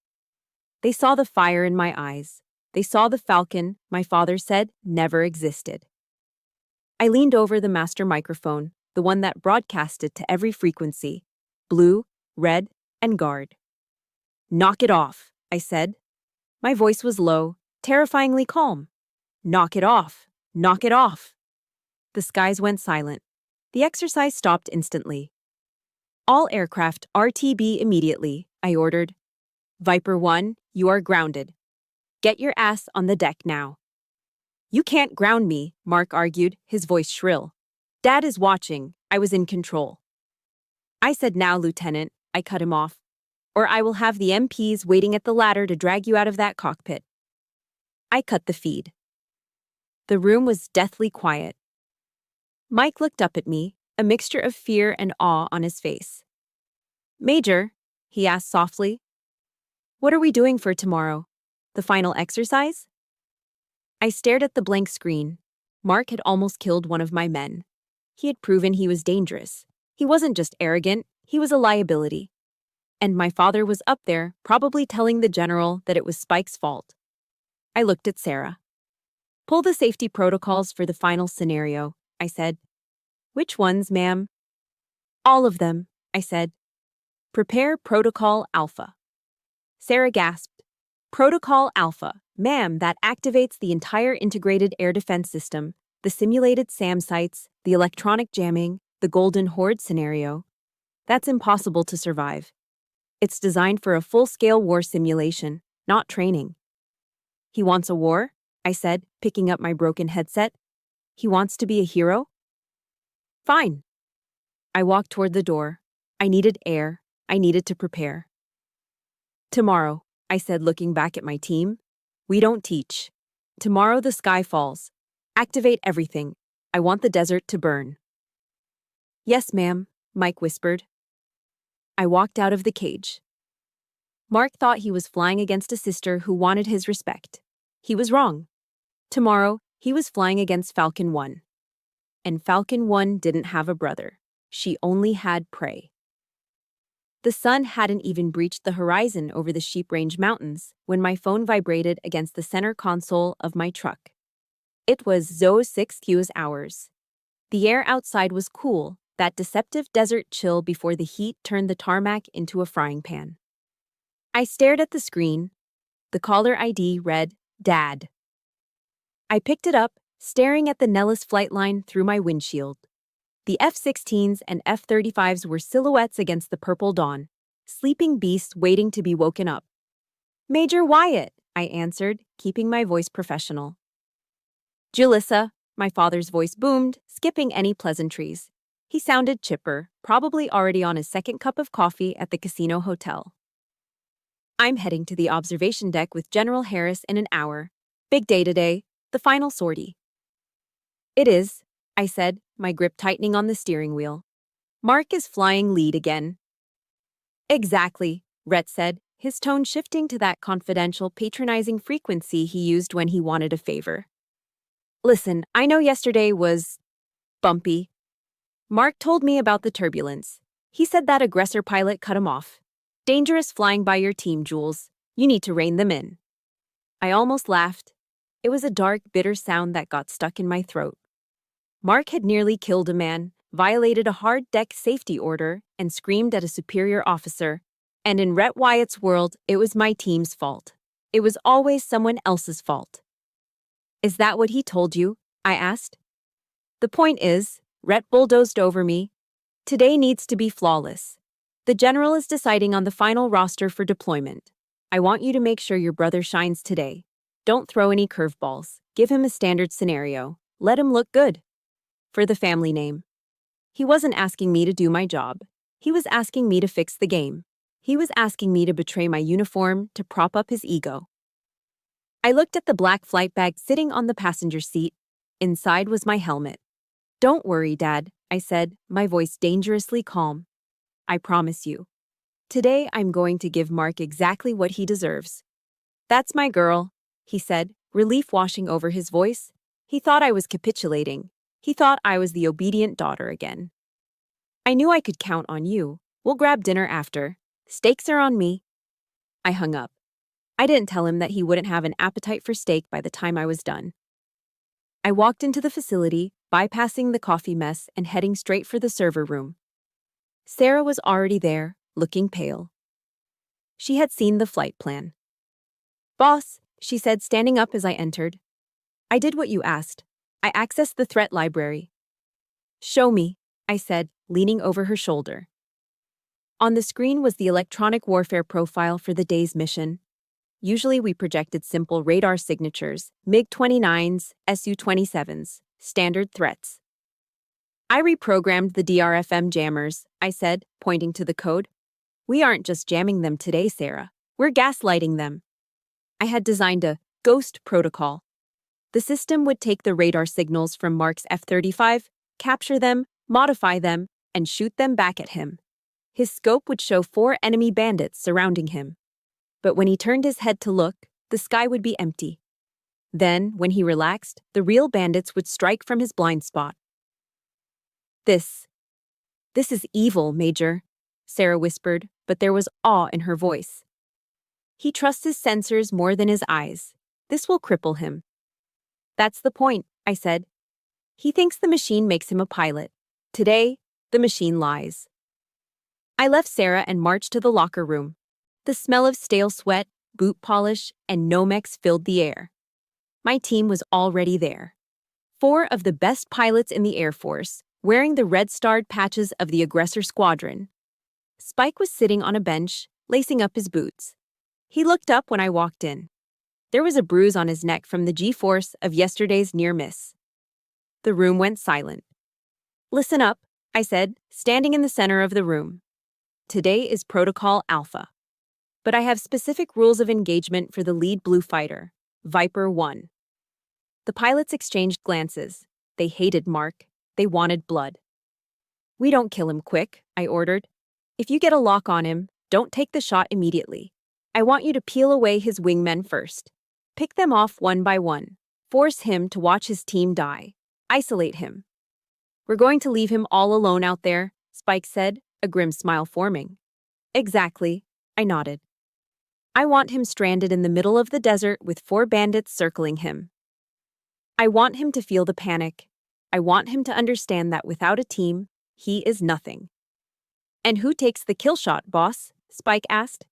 They saw the fire in my eyes. They saw the Falcon my father said never existed. I leaned over the master microphone, the one that broadcasted to every frequency, blue, red, and guard. "Knock it off," I said. My voice was low, terrifyingly calm. "Knock it off! Knock it off!" The skies went silent. The exercise stopped instantly. "All aircraft RTB immediately," I ordered. "Viper 1, you are grounded. Get your ass on the deck now." "You can't ground me," Mark argued, his voice shrill. "Dad is watching. I was in control." I said, "Now, Lieutenant," I cut him off, "or I will have the MPs waiting at the ladder to drag you out of that cockpit." I cut the feed. The room was deathly quiet. Mike looked up at me, a mixture of fear and awe on his face. "Major," he asked softly, "what are we doing for tomorrow? The final exercise?" I stared at the blank screen. Mark had almost killed one of my men. He had proven he was dangerous. He wasn't just arrogant, he was a liability. And my father was up there, probably telling the general that it was Spike's fault. I looked at Sarah. "Pull the safety protocols for the final scenario," I said. "Which ones, ma'am?" "All of them," I said. "Prepare Protocol Alpha." Sarah gasped. "Protocol Alpha, ma'am, that activates the entire integrated air defense system, the simulated SAM sites, the electronic jamming, the Golden Horde scenario. That's impossible to survive. It's designed for a full-scale war simulation, not training." "He wants a war?" I said, picking up my broken headset. "He wants to be a hero?" "Fine." I walked toward the door. I needed air. I needed to prepare. "Tomorrow," I said, looking back at my team, "we don't teach. Tomorrow the sky falls. Activate everything. I want the desert to burn." "Yes, ma'am," Mike whispered. I walked out of the cage. Mark thought he was flying against a sister who wanted his respect. He was wrong. Tomorrow, he was flying against Falcon 1. And Falcon 1 didn't have a brother. She only had prey. The sun hadn't even breached the horizon over the Sheep Range Mountains when my phone vibrated against the center console of my truck. It was 06 hours. The air outside was cool, that deceptive desert chill before the heat turned the tarmac into a frying pan. I stared at the screen. The caller ID read, "Dad." I picked it up, staring at the Nellis flight line through my windshield. The F-16s and F-35s were silhouettes against the purple dawn, sleeping beasts waiting to be woken up. "Major Wyatt," I answered, keeping my voice professional. "Julissa," my father's voice boomed, skipping any pleasantries. He sounded chipper, probably already on his second cup of coffee at the casino hotel. "I'm heading to the observation deck with General Harris in an hour. Big day today, the final sortie." "It is," I said, my grip tightening on the steering wheel. "Mark is flying lead again." "Exactly," Rhett said, his tone shifting to that confidential, patronizing frequency he used when he wanted a favor. Listen, I know yesterday was bumpy. Mark told me about the turbulence. He said that aggressor pilot cut him off. Dangerous flying by your team, Jules. You need to rein them in. I almost laughed. It was a dark, bitter sound that got stuck in my throat. Mark had nearly killed a man, violated a hard deck safety order, and screamed at a superior officer. And in Rhett Wyatt's world, it was my team's fault. It was always someone else's fault. Is that what he told you? I asked. The point is, Rhett bulldozed over me. Today needs to be flawless. The general is deciding on the final roster for deployment. I want you to make sure your brother shines today. Don't throw any curveballs. Give him a standard scenario. Let him look good. For the family name. He wasn't asking me to do my job. He was asking me to fix the game. He was asking me to betray my uniform to prop up his ego. I looked at the black flight bag sitting on the passenger seat. Inside was my helmet. Don't worry, Dad, I said, my voice dangerously calm. I promise you. Today I'm going to give Mark exactly what he deserves. That's my girl, he said, relief washing over his voice. He thought I was capitulating. He thought I was the obedient daughter again. I knew I could count on you. We'll grab dinner after. Steaks are on me. I hung up. I didn't tell him that he wouldn't have an appetite for steak by the time I was done. I walked into the facility, bypassing the coffee mess and heading straight for the server room. Sarah was already there, looking pale. She had seen the flight plan. Boss, she said, standing up as I entered. I did what you asked. I accessed the threat library. Show me, I said, leaning over her shoulder. On the screen was the electronic warfare profile for the day's mission. Usually we projected simple radar signatures, MiG-29s, Su-27s, standard threats. I reprogrammed the DRFM jammers, I said, pointing to the code. We aren't just jamming them today, Sarah. We're gaslighting them. I had designed a ghost protocol. The system would take the radar signals from Mark's F-35, capture them, modify them, and shoot them back at him. His scope would show 4 enemy bandits surrounding him. But when he turned his head to look, the sky would be empty. Then, when he relaxed, the real bandits would strike from his blind spot. This is evil, Major, Sarah whispered, but there was awe in her voice. He trusts his sensors more than his eyes. This will cripple him. That's the point, I said. He thinks the machine makes him a pilot. Today, the machine lies. I left Sarah and marched to the locker room. The smell of stale sweat, boot polish, and Nomex filled the air. My team was already there. 4 of the best pilots in the Air Force, wearing the red-starred patches of the aggressor squadron. Spike was sitting on a bench, lacing up his boots. He looked up when I walked in. There was a bruise on his neck from the G-force of yesterday's near miss. The room went silent. Listen up, I said, standing in the center of the room. Today is Protocol Alpha. But I have specific rules of engagement for the lead blue fighter, Viper 1. The pilots exchanged glances. They hated Mark. They wanted blood. We don't kill him quick, I ordered. If you get a lock on him, don't take the shot immediately. I want you to peel away his wingmen first. Pick them off one by one. Force him to watch his team die. Isolate him. We're going to leave him all alone out there, Spike said, a grim smile forming. Exactly, I nodded. I want him stranded in the middle of the desert with 4 bandits circling him. I want him to feel the panic. I want him to understand that without a team, he is nothing. And who takes the kill shot, boss? Spike asked.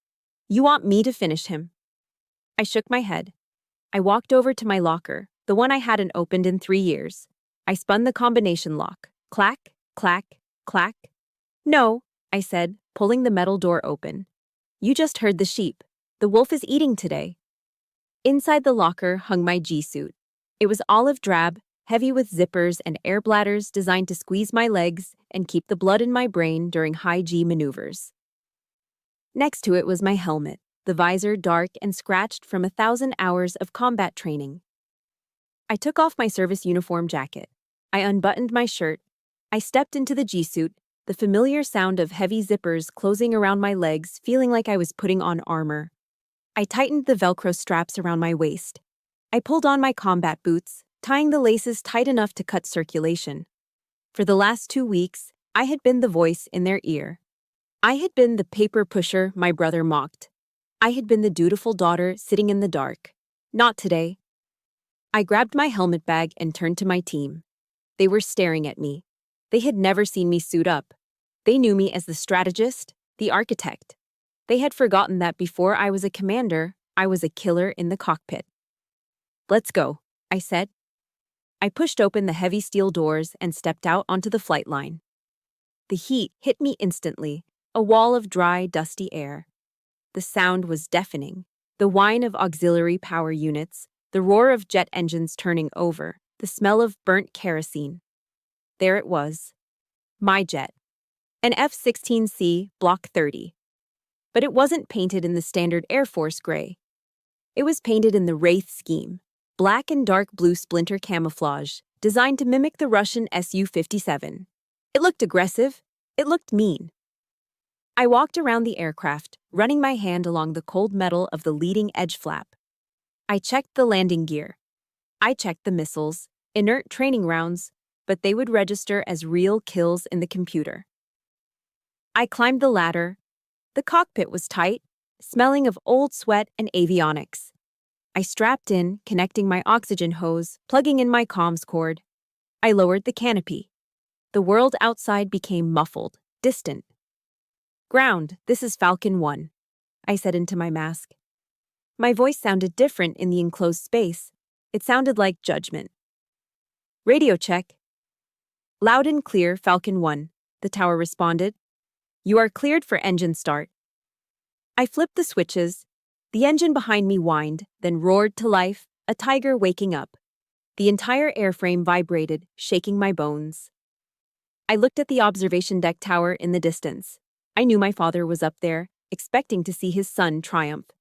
You want me to finish him. I shook my head. I walked over to my locker, the one I hadn't opened in 3 years. I spun the combination lock. Clack, clack, clack. No, I said, pulling the metal door open. You just heard the sheep. The wolf is eating today. Inside the locker hung my G-suit. It was olive drab, heavy with zippers and air bladders designed to squeeze my legs and keep the blood in my brain during high G maneuvers. Next to it was my helmet, the visor dark and scratched from 1,000 hours of combat training. I took off my service uniform jacket. I unbuttoned my shirt. I stepped into the G-suit, the familiar sound of heavy zippers closing around my legs, feeling like I was putting on armor. I tightened the Velcro straps around my waist. I pulled on my combat boots, tying the laces tight enough to cut circulation. For the last 2 weeks, I had been the voice in their ear. I had been the paper pusher my brother mocked. I had been the dutiful daughter sitting in the dark. Not today. I grabbed my helmet bag and turned to my team. They were staring at me. They had never seen me suit up. They knew me as the strategist, the architect. They had forgotten that before I was a commander, I was a killer in the cockpit. "Let's go," I said. I pushed open the heavy steel doors and stepped out onto the flight line. The heat hit me instantly, a wall of dry, dusty air. The sound was deafening. The whine of auxiliary power units, the roar of jet engines turning over, the smell of burnt kerosene. There it was. My jet. An F-16C Block 30. But it wasn't painted in the standard Air Force gray. It was painted in the Wraith scheme, black and dark blue splinter camouflage, designed to mimic the Russian Su-57. It looked aggressive. It looked mean. I walked around the aircraft, running my hand along the cold metal of the leading edge flap. I checked the landing gear. I checked the missiles, inert training rounds, but they would register as real kills in the computer. I climbed the ladder. The cockpit was tight, smelling of old sweat and avionics. I strapped in, connecting my oxygen hose, plugging in my comms cord. I lowered the canopy. The world outside became muffled, distant. "Ground, this is Falcon 1, I said into my mask. My voice sounded different in the enclosed space. It sounded like judgment. "Radio check." "Loud and clear, Falcon 1, the tower responded. "You are cleared for engine start." I flipped the switches. The engine behind me whined, then roared to life, a tiger waking up. The entire airframe vibrated, shaking my bones. I looked at the observation deck tower in the distance. I knew my father was up there, expecting to see his son triumph.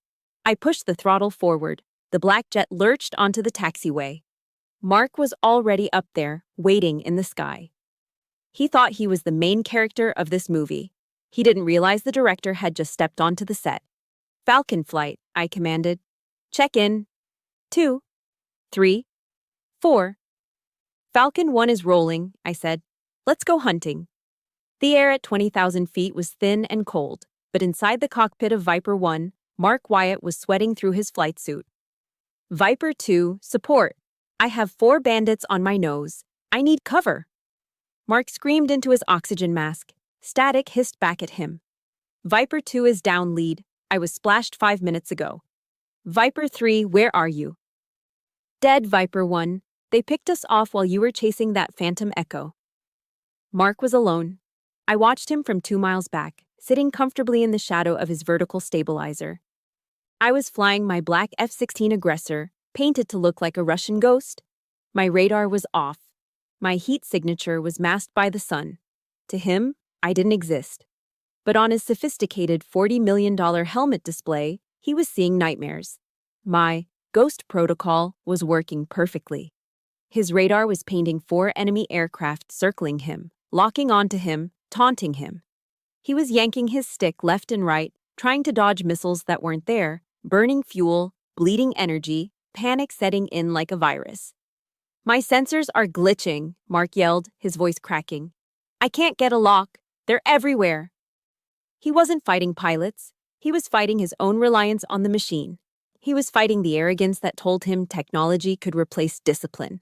I pushed the throttle forward. The black jet lurched onto the taxiway. Mark was already up there, waiting in the sky. He thought he was the main character of this movie. He didn't realize the director had just stepped onto the set. "Falcon flight," I commanded. "Check in. 2, 3, 4. "Falcon 1 is rolling," I said. "Let's go hunting." The air at 20,000 feet was thin and cold, but inside the cockpit of Viper 1, Mark Wyatt was sweating through his flight suit. "Viper 2, support. I have 4 bandits on my nose. I need cover." Mark screamed into his oxygen mask. Static hissed back at him. "Viper 2 is down, lead. I was splashed 5 minutes ago." "Viper 3, where are you?" "Dead, Viper 1. They picked us off while you were chasing that Phantom Echo." Mark was alone. I watched him from 2 miles back, sitting comfortably in the shadow of his vertical stabilizer. I was flying my black F-16 Aggressor, painted to look like a Russian ghost. My radar was off. My heat signature was masked by the sun. To him, I didn't exist. But on his sophisticated $40 million helmet display, he was seeing nightmares. My ghost protocol was working perfectly. His radar was painting 4 enemy aircraft circling him, locking onto him, taunting him. He was yanking his stick left and right, trying to dodge missiles that weren't there, burning fuel, bleeding energy, panic setting in like a virus. "My sensors are glitching," Mark yelled, his voice cracking. "I can't get a lock. They're everywhere." He wasn't fighting pilots. He was fighting his own reliance on the machine. He was fighting the arrogance that told him technology could replace discipline.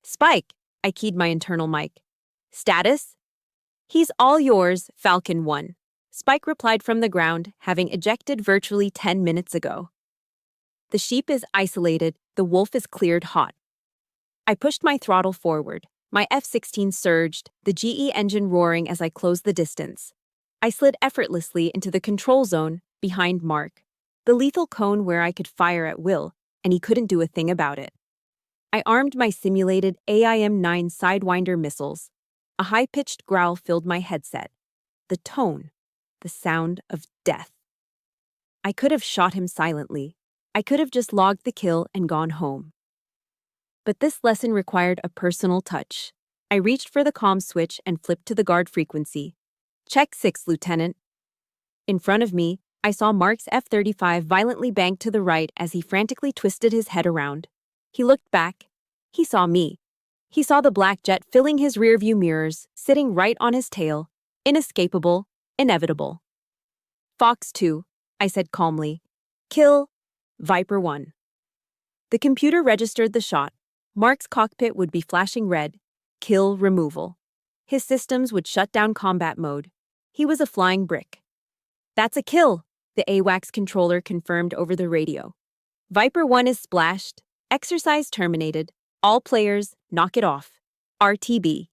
"Spike," I keyed my internal mic. "Status?" "He's all yours, Falcon 1. Spike replied from the ground, having ejected virtually 10 minutes ago. "The sheep is isolated, the wolf is cleared hot." I pushed my throttle forward. My F-16 surged, the GE engine roaring as I closed the distance. I slid effortlessly into the control zone, behind Mark, the lethal cone where I could fire at will, and he couldn't do a thing about it. I armed my simulated AIM-9 Sidewinder missiles. A high-pitched growl filled my headset. The tone, the sound of death. I could have shot him silently. I could have just logged the kill and gone home. But this lesson required a personal touch. I reached for the comm switch and flipped to the guard frequency. Check 6, Lieutenant. In front of me, I saw Mark's F-35 violently bank to the right as he frantically twisted his head around. He looked back. He saw me. He saw the black jet filling his rearview mirrors, sitting right on his tail. Inescapable, inevitable. Fox 2, I said calmly. Kill Viper 1. The computer registered the shot. Mark's cockpit would be flashing red. Kill removal. His systems would shut down combat mode. He was a flying brick. That's a kill, the AWACS controller confirmed over the radio. Viper 1 is splashed. Exercise terminated. All players, knock it off. RTB.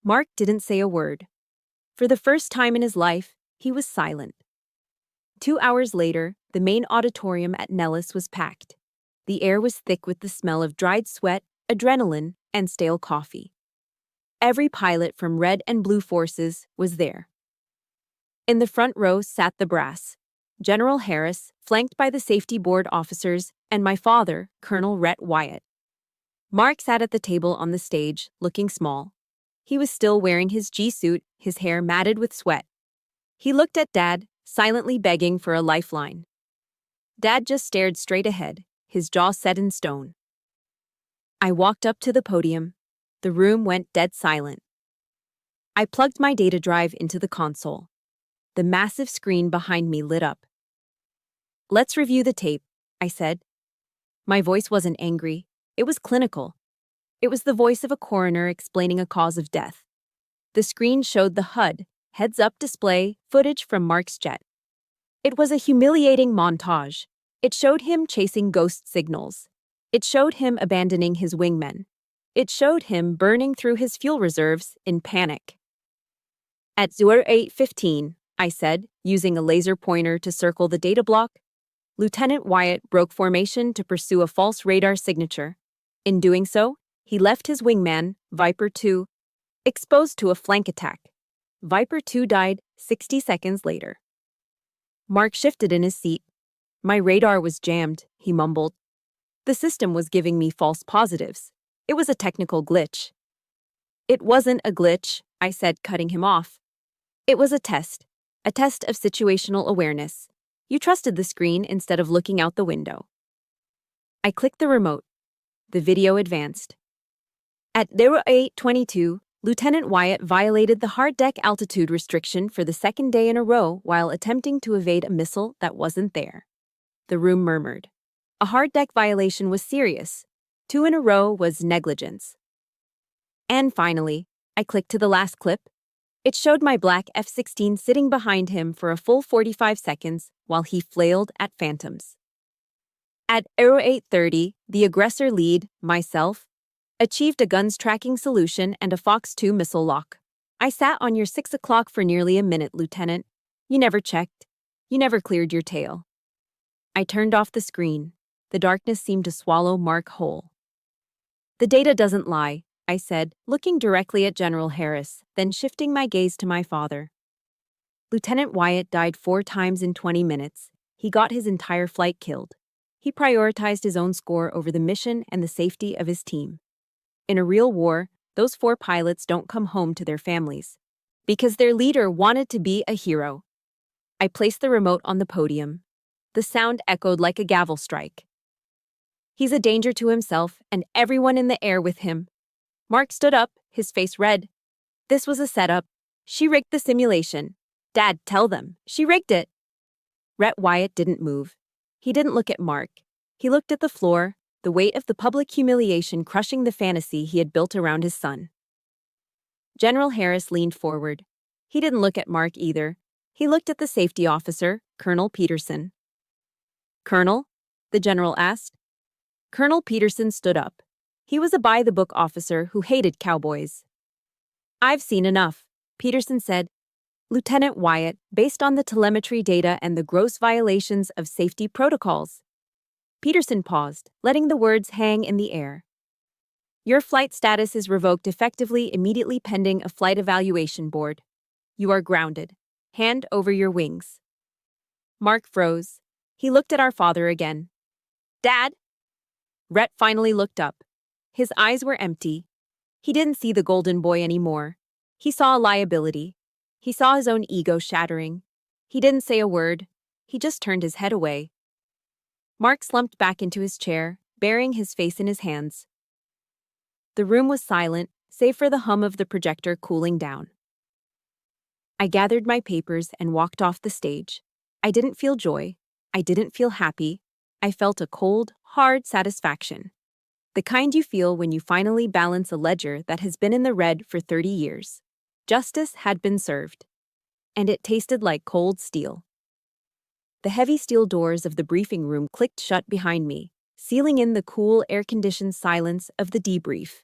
Mark didn't say a word. For the first time in his life, he was silent. 2 hours later, the main auditorium at Nellis was packed. The air was thick with the smell of dried sweat, adrenaline, and stale coffee. Every pilot from Red and Blue Forces was there. In the front row sat the brass, General Harris, flanked by the safety board officers, and my father, Colonel Rhett Wyatt. Mark sat at the table on the stage, looking small. He was still wearing his G-suit, his hair matted with sweat. He looked at Dad, silently begging for a lifeline. Dad just stared straight ahead, his jaw set in stone. I walked up to the podium. The room went dead silent. I plugged my data drive into the console. The massive screen behind me lit up. Let's review the tape, I said. My voice wasn't angry. It was clinical. It was the voice of a coroner explaining a cause of death. The screen showed the HUD, heads-up display, footage from Mark's jet. It was a humiliating montage. It showed him chasing ghost signals. It showed him abandoning his wingmen. It showed him burning through his fuel reserves in panic. At 08:15, I said, using a laser pointer to circle the data block, Lieutenant Wyatt broke formation to pursue a false radar signature. In doing so, he left his wingman, Viper 2, exposed to a flank attack. Viper 2 died 60 seconds later. Mark shifted in his seat. My radar was jammed, he mumbled. The system was giving me false positives. It was a technical glitch. It wasn't a glitch, I said, cutting him off. It was a test of situational awareness. You trusted the screen instead of looking out the window. I clicked the remote. The video advanced. At 08:22, Lieutenant Wyatt violated the hard deck altitude restriction for the second day in a row while attempting to evade a missile that wasn't there. The room murmured. A hard deck violation was serious. 2 in a row was negligence. And finally, I clicked to the last clip. It showed my black F-16 sitting behind him for a full 45 seconds while he flailed at phantoms. At 08:30, the aggressor lead, myself, achieved a guns tracking solution and a Fox 2 missile lock. I sat on your 6 o'clock for nearly a minute, Lieutenant. You never checked. You never cleared your tail. I turned off the screen. The darkness seemed to swallow Mark whole. The data doesn't lie, I said, looking directly at General Harris, then shifting my gaze to my father. Lieutenant Wyatt died 4 times in 20 minutes. He got his entire flight killed. He prioritized his own score over the mission and the safety of his team. In a real war, those 4 pilots don't come home to their families. Because their leader wanted to be a hero. I placed the remote on the podium. The sound echoed like a gavel strike. He's a danger to himself and everyone in the air with him. Mark stood up, his face red. This was a setup. She rigged the simulation. Dad, tell them. She rigged it. Rhett Wyatt didn't move. He didn't look at Mark. He looked at the floor, the weight of the public humiliation crushing the fantasy he had built around his son. General Harris leaned forward. He didn't look at Mark either. He looked at the safety officer, Colonel Peterson. Colonel? The general asked. Colonel Peterson stood up. He was a by-the-book officer who hated cowboys. I've seen enough, Peterson said. Lieutenant Wyatt, based on the telemetry data and the gross violations of safety protocols. Peterson paused, letting the words hang in the air. Your flight status is revoked effectively immediately pending a flight evaluation board. You are grounded. Hand over your wings. Mark froze. He looked at our father again. Dad? Rhett finally looked up. His eyes were empty. He didn't see the golden boy anymore. He saw a liability. He saw his own ego shattering. He didn't say a word. He just turned his head away. Mark slumped back into his chair, burying his face in his hands. The room was silent, save for the hum of the projector cooling down. I gathered my papers and walked off the stage. I didn't feel joy. I didn't feel happy. I felt a cold, hard satisfaction. The kind you feel when you finally balance a ledger that has been in the red for 30 years. Justice had been served. And it tasted like cold steel. The heavy steel doors of the briefing room clicked shut behind me, sealing in the cool, air-conditioned silence of the debrief.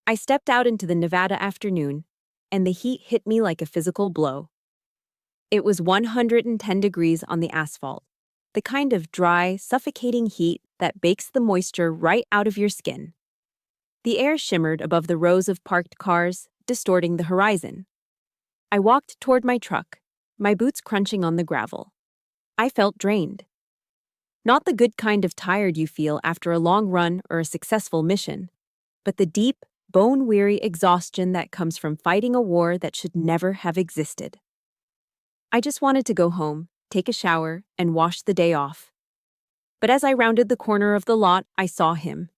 I stepped out into the Nevada afternoon, and the heat hit me like a physical blow. It was 110 degrees on the asphalt, the kind of dry, suffocating heat that bakes the moisture right out of your skin. The air shimmered above the rows of parked cars, distorting the horizon. I walked toward my truck, my boots crunching on the gravel. I felt drained. Not the good kind of tired you feel after a long run or a successful mission, but the deep, bone-weary exhaustion that comes from fighting a war that should never have existed. I just wanted to go home, take a shower, and wash the day off. But as I rounded the corner of the lot, I saw him.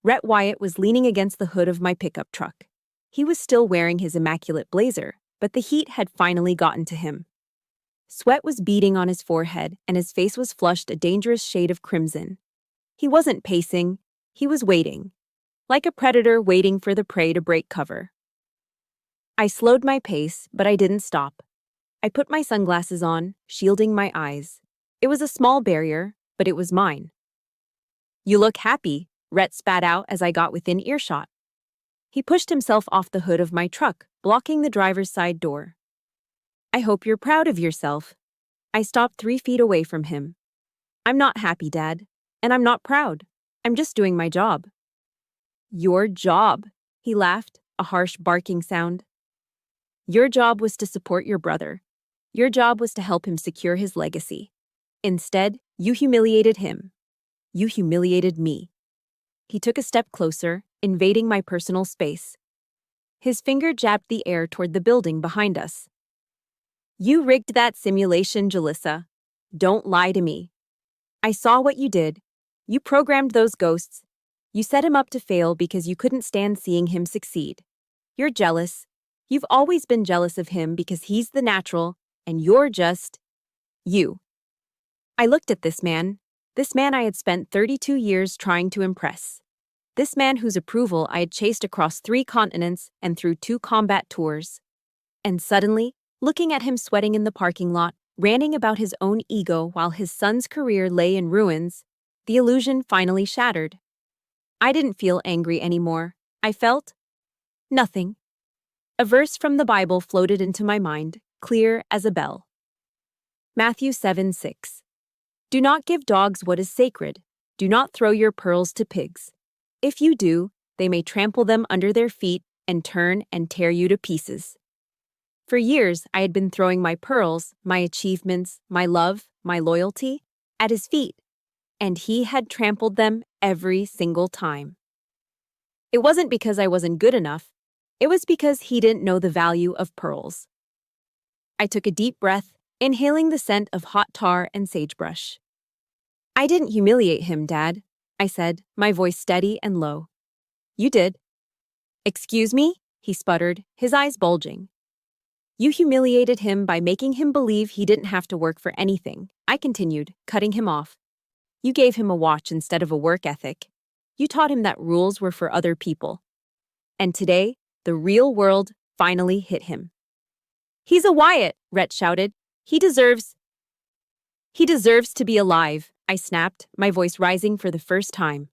Rhett Wyatt was leaning against the hood of my pickup truck. He was still wearing his immaculate blazer, but the heat had finally gotten to him. Sweat was beading on his forehead, and his face was flushed a dangerous shade of crimson. He wasn't pacing, he was waiting, like a predator waiting for the prey to break cover. I slowed my pace, but I didn't stop. I put my sunglasses on, shielding my eyes. It was a small barrier, but it was mine. "You look happy," Rhett spat out as I got within earshot. He pushed himself off the hood of my truck, blocking the driver's side door. "I hope you're proud of yourself." I stopped 3 feet away from him. "I'm not happy, Dad, and I'm not proud. I'm just doing my job." "Your job," he laughed, a harsh barking sound. "Your job was to support your brother. Your job was to help him secure his legacy. Instead, you humiliated him. You humiliated me." He took a step closer, invading my personal space. His finger jabbed the air toward the building behind us. "You rigged that simulation, Jalissa. Don't lie to me. I saw what you did. You programmed those ghosts. You set him up to fail because you couldn't stand seeing him succeed. You're jealous. You've always been jealous of him because he's the natural, and you're just you." I looked at this man I had spent 32 years trying to impress. This man whose approval I had chased across 3 continents and through 2 combat tours. And suddenly, looking at him sweating in the parking lot, ranting about his own ego while his son's career lay in ruins, the illusion finally shattered. I didn't feel angry anymore. I felt nothing. A verse from the Bible floated into my mind, clear as a bell. Matthew 7:6. "Do not give dogs what is sacred. Do not throw your pearls to pigs. If you do, they may trample them under their feet and turn and tear you to pieces." For years, I had been throwing my pearls, my achievements, my love, my loyalty, at his feet, and he had trampled them every single time. It wasn't because I wasn't good enough. It was because he didn't know the value of pearls. I took a deep breath, inhaling the scent of hot tar and sagebrush. "I didn't humiliate him, Dad," I said, my voice steady and low. "You did." "Excuse me?" he sputtered, his eyes bulging. "You humiliated him by making him believe he didn't have to work for anything," I continued, cutting him off. "You gave him a watch instead of a work ethic. You taught him that rules were for other people. And today, the real world finally hit him." "He's a Wyatt," Rhett shouted. He deserves to be alive," I snapped, my voice rising for the first time.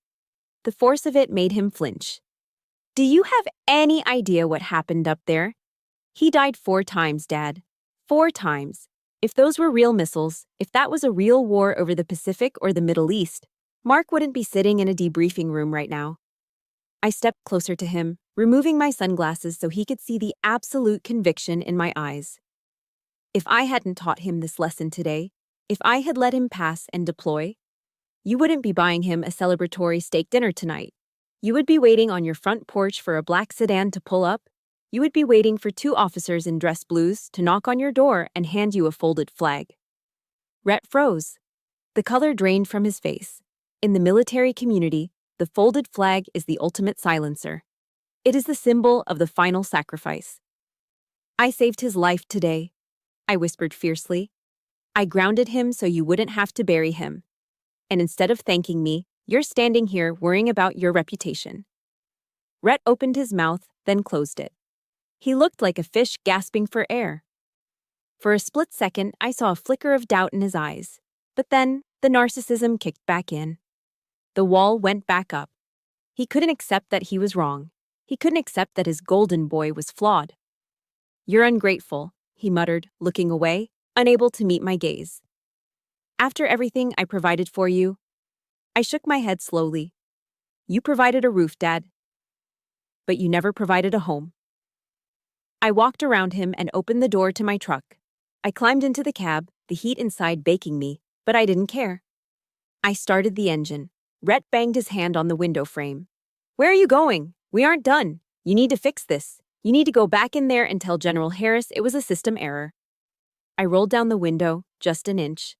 The force of it made him flinch. "Do you have any idea what happened up there? He died 4 times, Dad. 4 times. If those were real missiles, if that was a real war over the Pacific or the Middle East, Mark wouldn't be sitting in a debriefing room right now." I stepped closer to him, removing my sunglasses so he could see the absolute conviction in my eyes. If I hadn't taught him this lesson today, if I had let him pass and deploy, you wouldn't be buying him a celebratory steak dinner tonight. You would be waiting on your front porch for a black sedan to pull up. You would be waiting for two officers in dress blues to knock on your door and hand you a folded flag. Rhett froze. The color drained from his face. In the military community, the folded flag is the ultimate silencer. It is the symbol of the final sacrifice. I saved his life today, I whispered fiercely. I grounded him so you wouldn't have to bury him. And instead of thanking me, you're standing here worrying about your reputation. Rhett opened his mouth, then closed it. He looked like a fish gasping for air. For a split second, I saw a flicker of doubt in his eyes. But then, the narcissism kicked back in. The wall went back up. He couldn't accept that he was wrong. He couldn't accept that his golden boy was flawed. You're ungrateful, he muttered, looking away, unable to meet my gaze. After everything I provided for you, I shook my head slowly. You provided a roof, Dad. But you never provided a home. I walked around him and opened the door to my truck. I climbed into the cab, the heat inside baking me, but I didn't care. I started the engine. Rhett banged his hand on the window frame. Where are you going? We aren't done. You need to fix this. You need to go back in there and tell General Harris it was a system error. I rolled down the window, just an inch.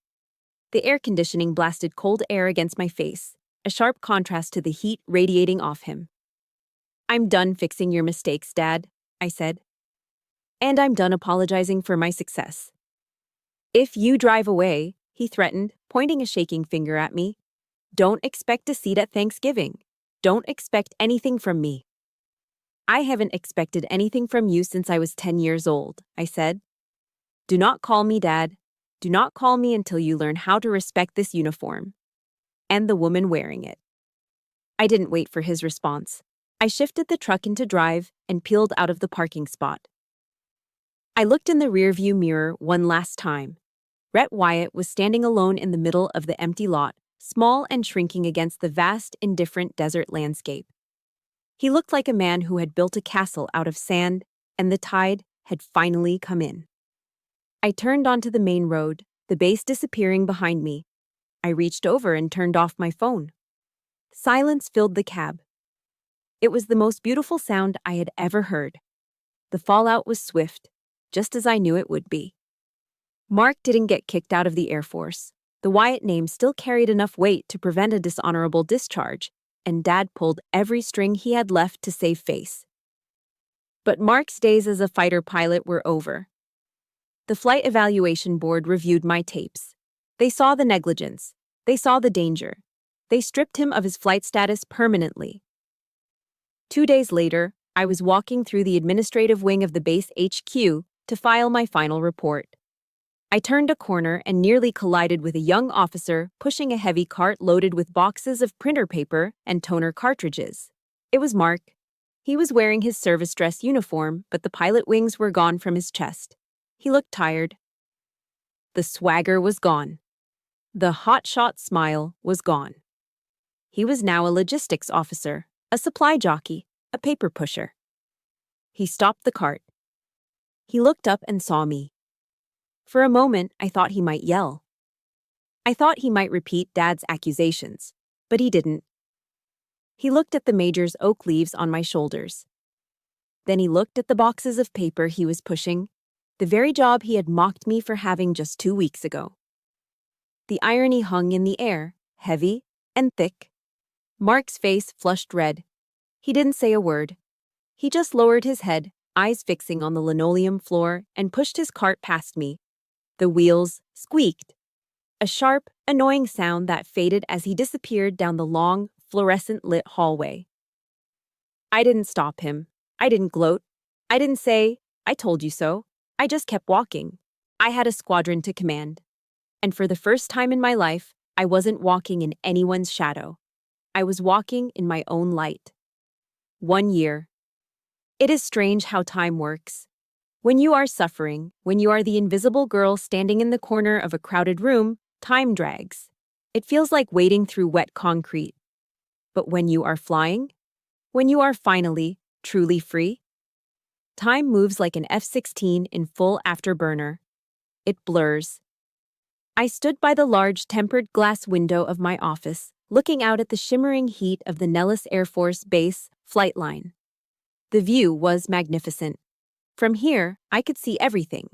The air conditioning blasted cold air against my face, a sharp contrast to the heat radiating off him. I'm done fixing your mistakes, Dad, I said. And I'm done apologizing for my success. If you drive away, he threatened, pointing a shaking finger at me, don't expect a seat at Thanksgiving. Don't expect anything from me. I haven't expected anything from you since I was 10 years old, I said. Do not call me Dad. Do not call me until you learn how to respect this uniform. And the woman wearing it. I didn't wait for his response. I shifted the truck into drive and peeled out of the parking spot. I looked in the rearview mirror one last time. Rhett Wyatt was standing alone in the middle of the empty lot, small and shrinking against the vast, indifferent desert landscape. He looked like a man who had built a castle out of sand, and the tide had finally come in. I turned onto the main road, the base disappearing behind me. I reached over and turned off my phone. Silence filled the cab. It was the most beautiful sound I had ever heard. The fallout was swift, just as I knew it would be. Mark didn't get kicked out of the Air Force. The Wyatt name still carried enough weight to prevent a dishonorable discharge, and Dad pulled every string he had left to save face. But Mark's days as a fighter pilot were over. The Flight Evaluation Board reviewed my tapes. They saw the negligence. They saw the danger. They stripped him of his flight status permanently. 2 days later, I was walking through the administrative wing of the base HQ to file my final report. I turned a corner and nearly collided with a young officer pushing a heavy cart loaded with boxes of printer paper and toner cartridges. It was Mark. He was wearing his service dress uniform, but the pilot wings were gone from his chest. He looked tired. The swagger was gone. The hotshot smile was gone. He was now a logistics officer, a supply jockey, a paper pusher. He stopped the cart. He looked up and saw me. For a moment, I thought he might yell. I thought he might repeat Dad's accusations, but he didn't. He looked at the Major's oak leaves on my shoulders. Then he looked at the boxes of paper he was pushing, the very job he had mocked me for having just 2 weeks ago. The irony hung in the air, heavy and thick. Mark's face flushed red. He didn't say a word. He just lowered his head, eyes fixing on the linoleum floor, and pushed his cart past me. The wheels squeaked. A sharp, annoying sound that faded as he disappeared down the long, fluorescent-lit hallway. I didn't stop him. I didn't gloat. I didn't say, I told you so. I just kept walking. I had a squadron to command. And for the first time in my life, I wasn't walking in anyone's shadow. I was walking in my own light. 1 year. It is strange how time works. When you are suffering, when you are the invisible girl standing in the corner of a crowded room, time drags. It feels like wading through wet concrete. But when you are flying, when you are finally, truly free, time moves like an F-16 in full afterburner. It blurs. I stood by the large tempered glass window of my office, looking out at the shimmering heat of the Nellis Air Force Base flight line. The view was magnificent. From here, I could see everything.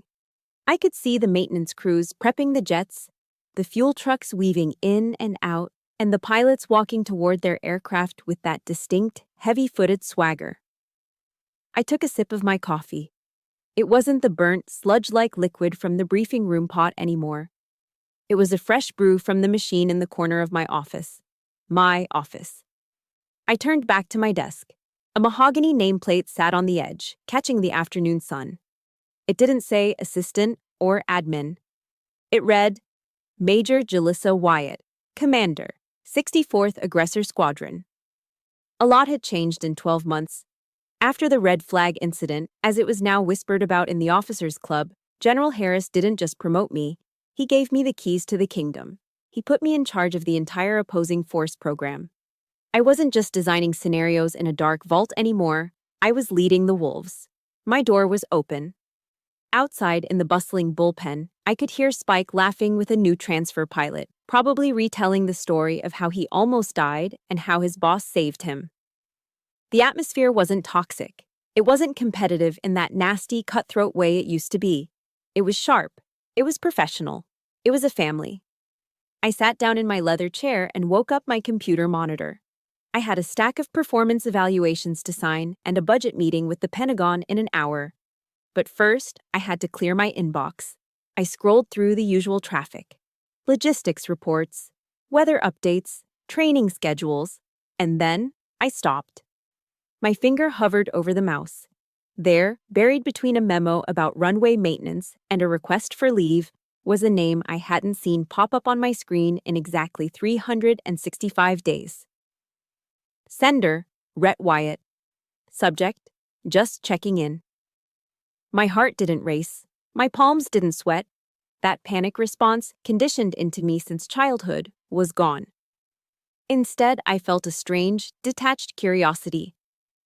I could see the maintenance crews prepping the jets, the fuel trucks weaving in and out, and the pilots walking toward their aircraft with that distinct, heavy-footed swagger. I took a sip of my coffee. It wasn't the burnt, sludge-like liquid from the briefing room pot anymore. It was a fresh brew from the machine in the corner of my office. My office. I turned back to my desk. A mahogany nameplate sat on the edge, catching the afternoon sun. It didn't say assistant or admin. It read, Major Jalissa Wyatt, Commander, 64th Aggressor Squadron. A lot had changed in 12 months. After the red flag incident, as it was now whispered about in the officers' club, General Harris didn't just promote me, he gave me the keys to the kingdom. He put me in charge of the entire opposing force program. I wasn't just designing scenarios in a dark vault anymore, I was leading the wolves. My door was open. Outside in the bustling bullpen, I could hear Spike laughing with a new transfer pilot, probably retelling the story of how he almost died and how his boss saved him. The atmosphere wasn't toxic. It wasn't competitive in that nasty, cutthroat way it used to be. It was sharp. It was professional. It was a family. I sat down in my leather chair and woke up my computer monitor. I had a stack of performance evaluations to sign and a budget meeting with the Pentagon in an hour. But first, I had to clear my inbox. I scrolled through the usual traffic. Logistics reports, weather updates, training schedules, and then I stopped. My finger hovered over the mouse. There, buried between a memo about runway maintenance and a request for leave, was a name I hadn't seen pop up on my screen in exactly 365 days. Sender, Rhett Wyatt. Subject, just checking in. My heart didn't race. My palms didn't sweat. That panic response, conditioned into me since childhood, was gone. Instead, I felt a strange, detached curiosity.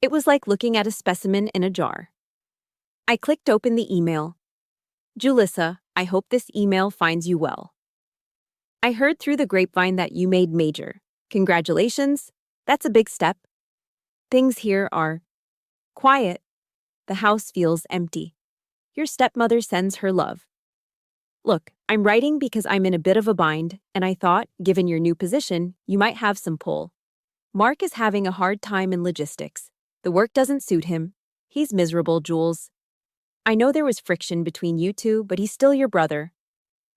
It was like looking at a specimen in a jar. I clicked open the email. Julissa, I hope this email finds you well. I heard through the grapevine that you made major. Congratulations. That's a big step. Things here are quiet. The house feels empty. Your stepmother sends her love. Look, I'm writing because I'm in a bit of a bind, and I thought, given your new position, you might have some pull. Mark is having a hard time in logistics. The work doesn't suit him. He's miserable, Jules. I know there was friction between you two, but he's still your brother.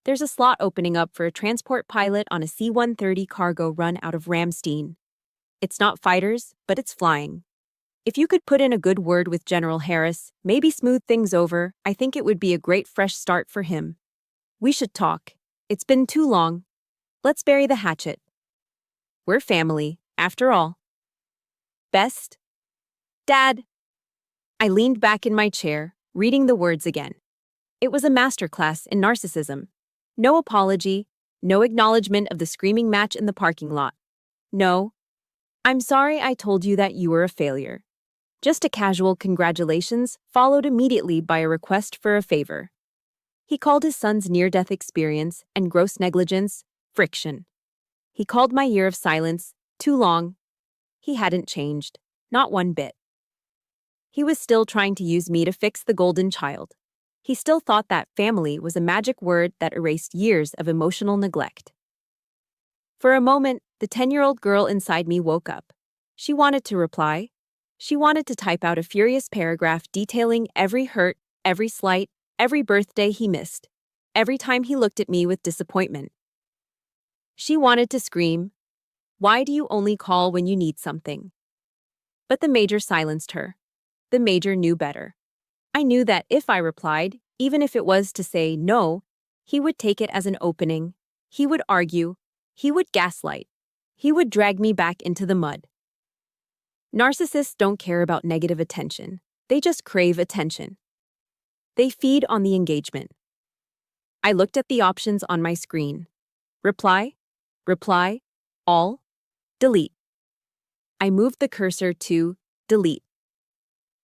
There's a slot opening up for a transport pilot on a C-130 cargo run out of Ramstein. It's not fighters, but it's flying. If you could put in a good word with General Harris, maybe smooth things over, I think it would be a great fresh start for him. We should talk. It's been too long. Let's bury the hatchet. We're family, after all. Best. Dad. I leaned back in my chair, reading the words again. It was a masterclass in narcissism. No apology, no acknowledgement of the screaming match in the parking lot. No. I'm sorry I told you that you were a failure. Just a casual congratulations, followed immediately by a request for a favor. He called his son's near-death experience and gross negligence friction. He called my year of silence too long. He hadn't changed, not one bit. He was still trying to use me to fix the golden child. He still thought that family was a magic word that erased years of emotional neglect. For a moment, the 10-year-old girl inside me woke up. She wanted to reply. She wanted to type out a furious paragraph detailing every hurt, every slight, every birthday he missed, every time he looked at me with disappointment. She wanted to scream, "Why do you only call when you need something?" But the major silenced her. The major knew better. I knew that if I replied, even if it was to say no, he would take it as an opening. He would argue. He would gaslight. He would drag me back into the mud. Narcissists don't care about negative attention. They just crave attention. They feed on the engagement. I looked at the options on my screen. Reply, all, delete. I moved the cursor to delete.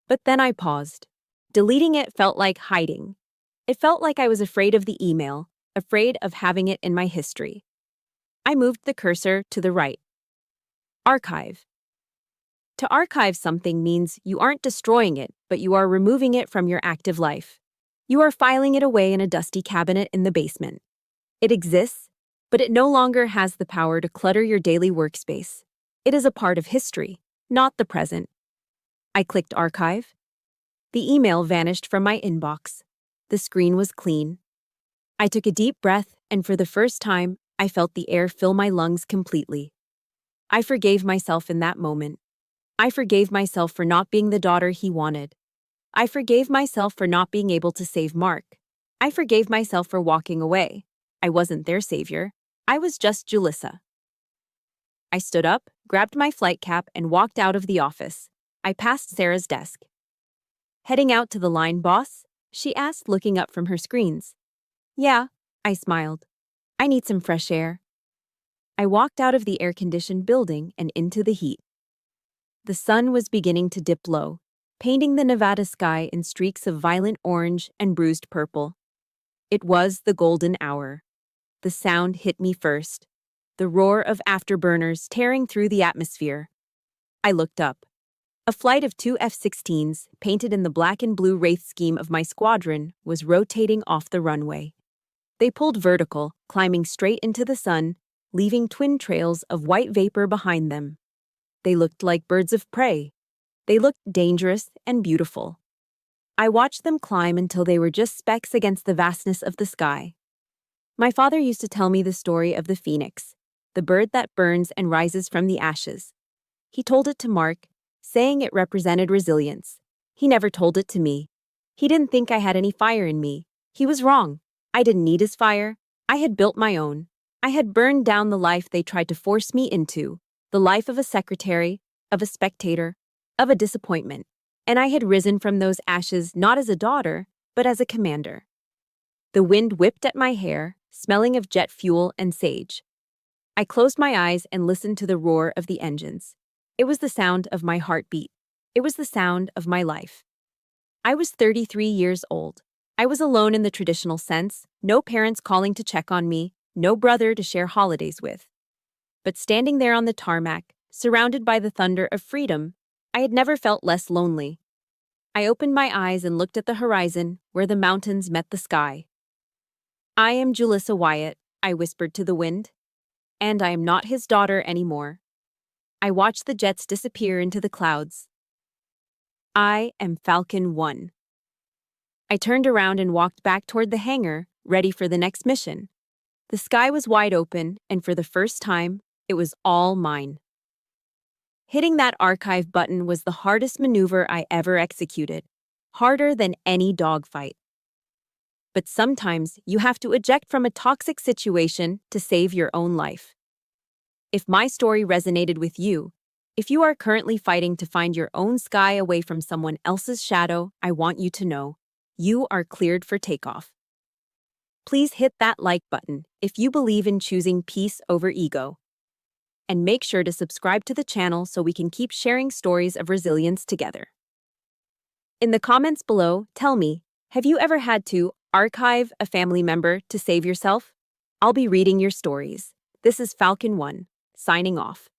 But then I paused. Deleting it felt like hiding. It felt like I was afraid of the email, afraid of having it in my history. I moved the cursor to the right. Archive. To archive something means you aren't destroying it, but you are removing it from your active life. You are filing it away in a dusty cabinet in the basement. It exists, but it no longer has the power to clutter your daily workspace. It is a part of history, not the present. I clicked archive. The email vanished from my inbox. The screen was clean. I took a deep breath, and for the first time, I felt the air fill my lungs completely. I forgave myself in that moment. I forgave myself for not being the daughter he wanted. I forgave myself for not being able to save Mark. I forgave myself for walking away. I wasn't their savior. I was just Julissa. I stood up, grabbed my flight cap, and walked out of the office. I passed Sarah's desk. Heading out to the line, boss? She asked, looking up from her screens. Yeah, I smiled. I need some fresh air. I walked out of the air-conditioned building and into the heat. The sun was beginning to dip low, painting the Nevada sky in streaks of violent orange and bruised purple. It was the golden hour. The sound hit me first, the roar of afterburners tearing through the atmosphere. I looked up. A flight of 2 F-16s, painted in the black and blue wraith scheme of my squadron, was rotating off the runway. They pulled vertical, climbing straight into the sun, leaving twin trails of white vapor behind them. They looked like birds of prey. They looked dangerous and beautiful. I watched them climb until they were just specks against the vastness of the sky. My father used to tell me the story of the phoenix, the bird that burns and rises from the ashes. He told it to Mark, saying it represented resilience. He never told it to me. He didn't think I had any fire in me. He was wrong. I didn't need his fire. I had built my own. I had burned down the life they tried to force me into, the life of a secretary, of a spectator, of a disappointment. And I had risen from those ashes not as a daughter, but as a commander. The wind whipped at my hair, smelling of jet fuel and sage. I closed my eyes and listened to the roar of the engines. It was the sound of my heartbeat. It was the sound of my life. I was 33 years old. I was alone in the traditional sense, no parents calling to check on me, no brother to share holidays with. But standing there on the tarmac, surrounded by the thunder of freedom, I had never felt less lonely. I opened my eyes and looked at the horizon, where the mountains met the sky. I am Julissa Wyatt, I whispered to the wind. And I am not his daughter anymore. I watched the jets disappear into the clouds. I am Falcon 1. I turned around and walked back toward the hangar, ready for the next mission. The sky was wide open, and for the first time, it was all mine. Hitting that archive button was the hardest maneuver I ever executed, harder than any dogfight. But sometimes you have to eject from a toxic situation to save your own life. If my story resonated with you, if you are currently fighting to find your own sky away from someone else's shadow, I want you to know, you are cleared for takeoff. Please hit that like button if you believe in choosing peace over ego. And make sure to subscribe to the channel so we can keep sharing stories of resilience together. In the comments below, tell me, have you ever had to archive a family member to save yourself? I'll be reading your stories. This is Falcon 1, signing off.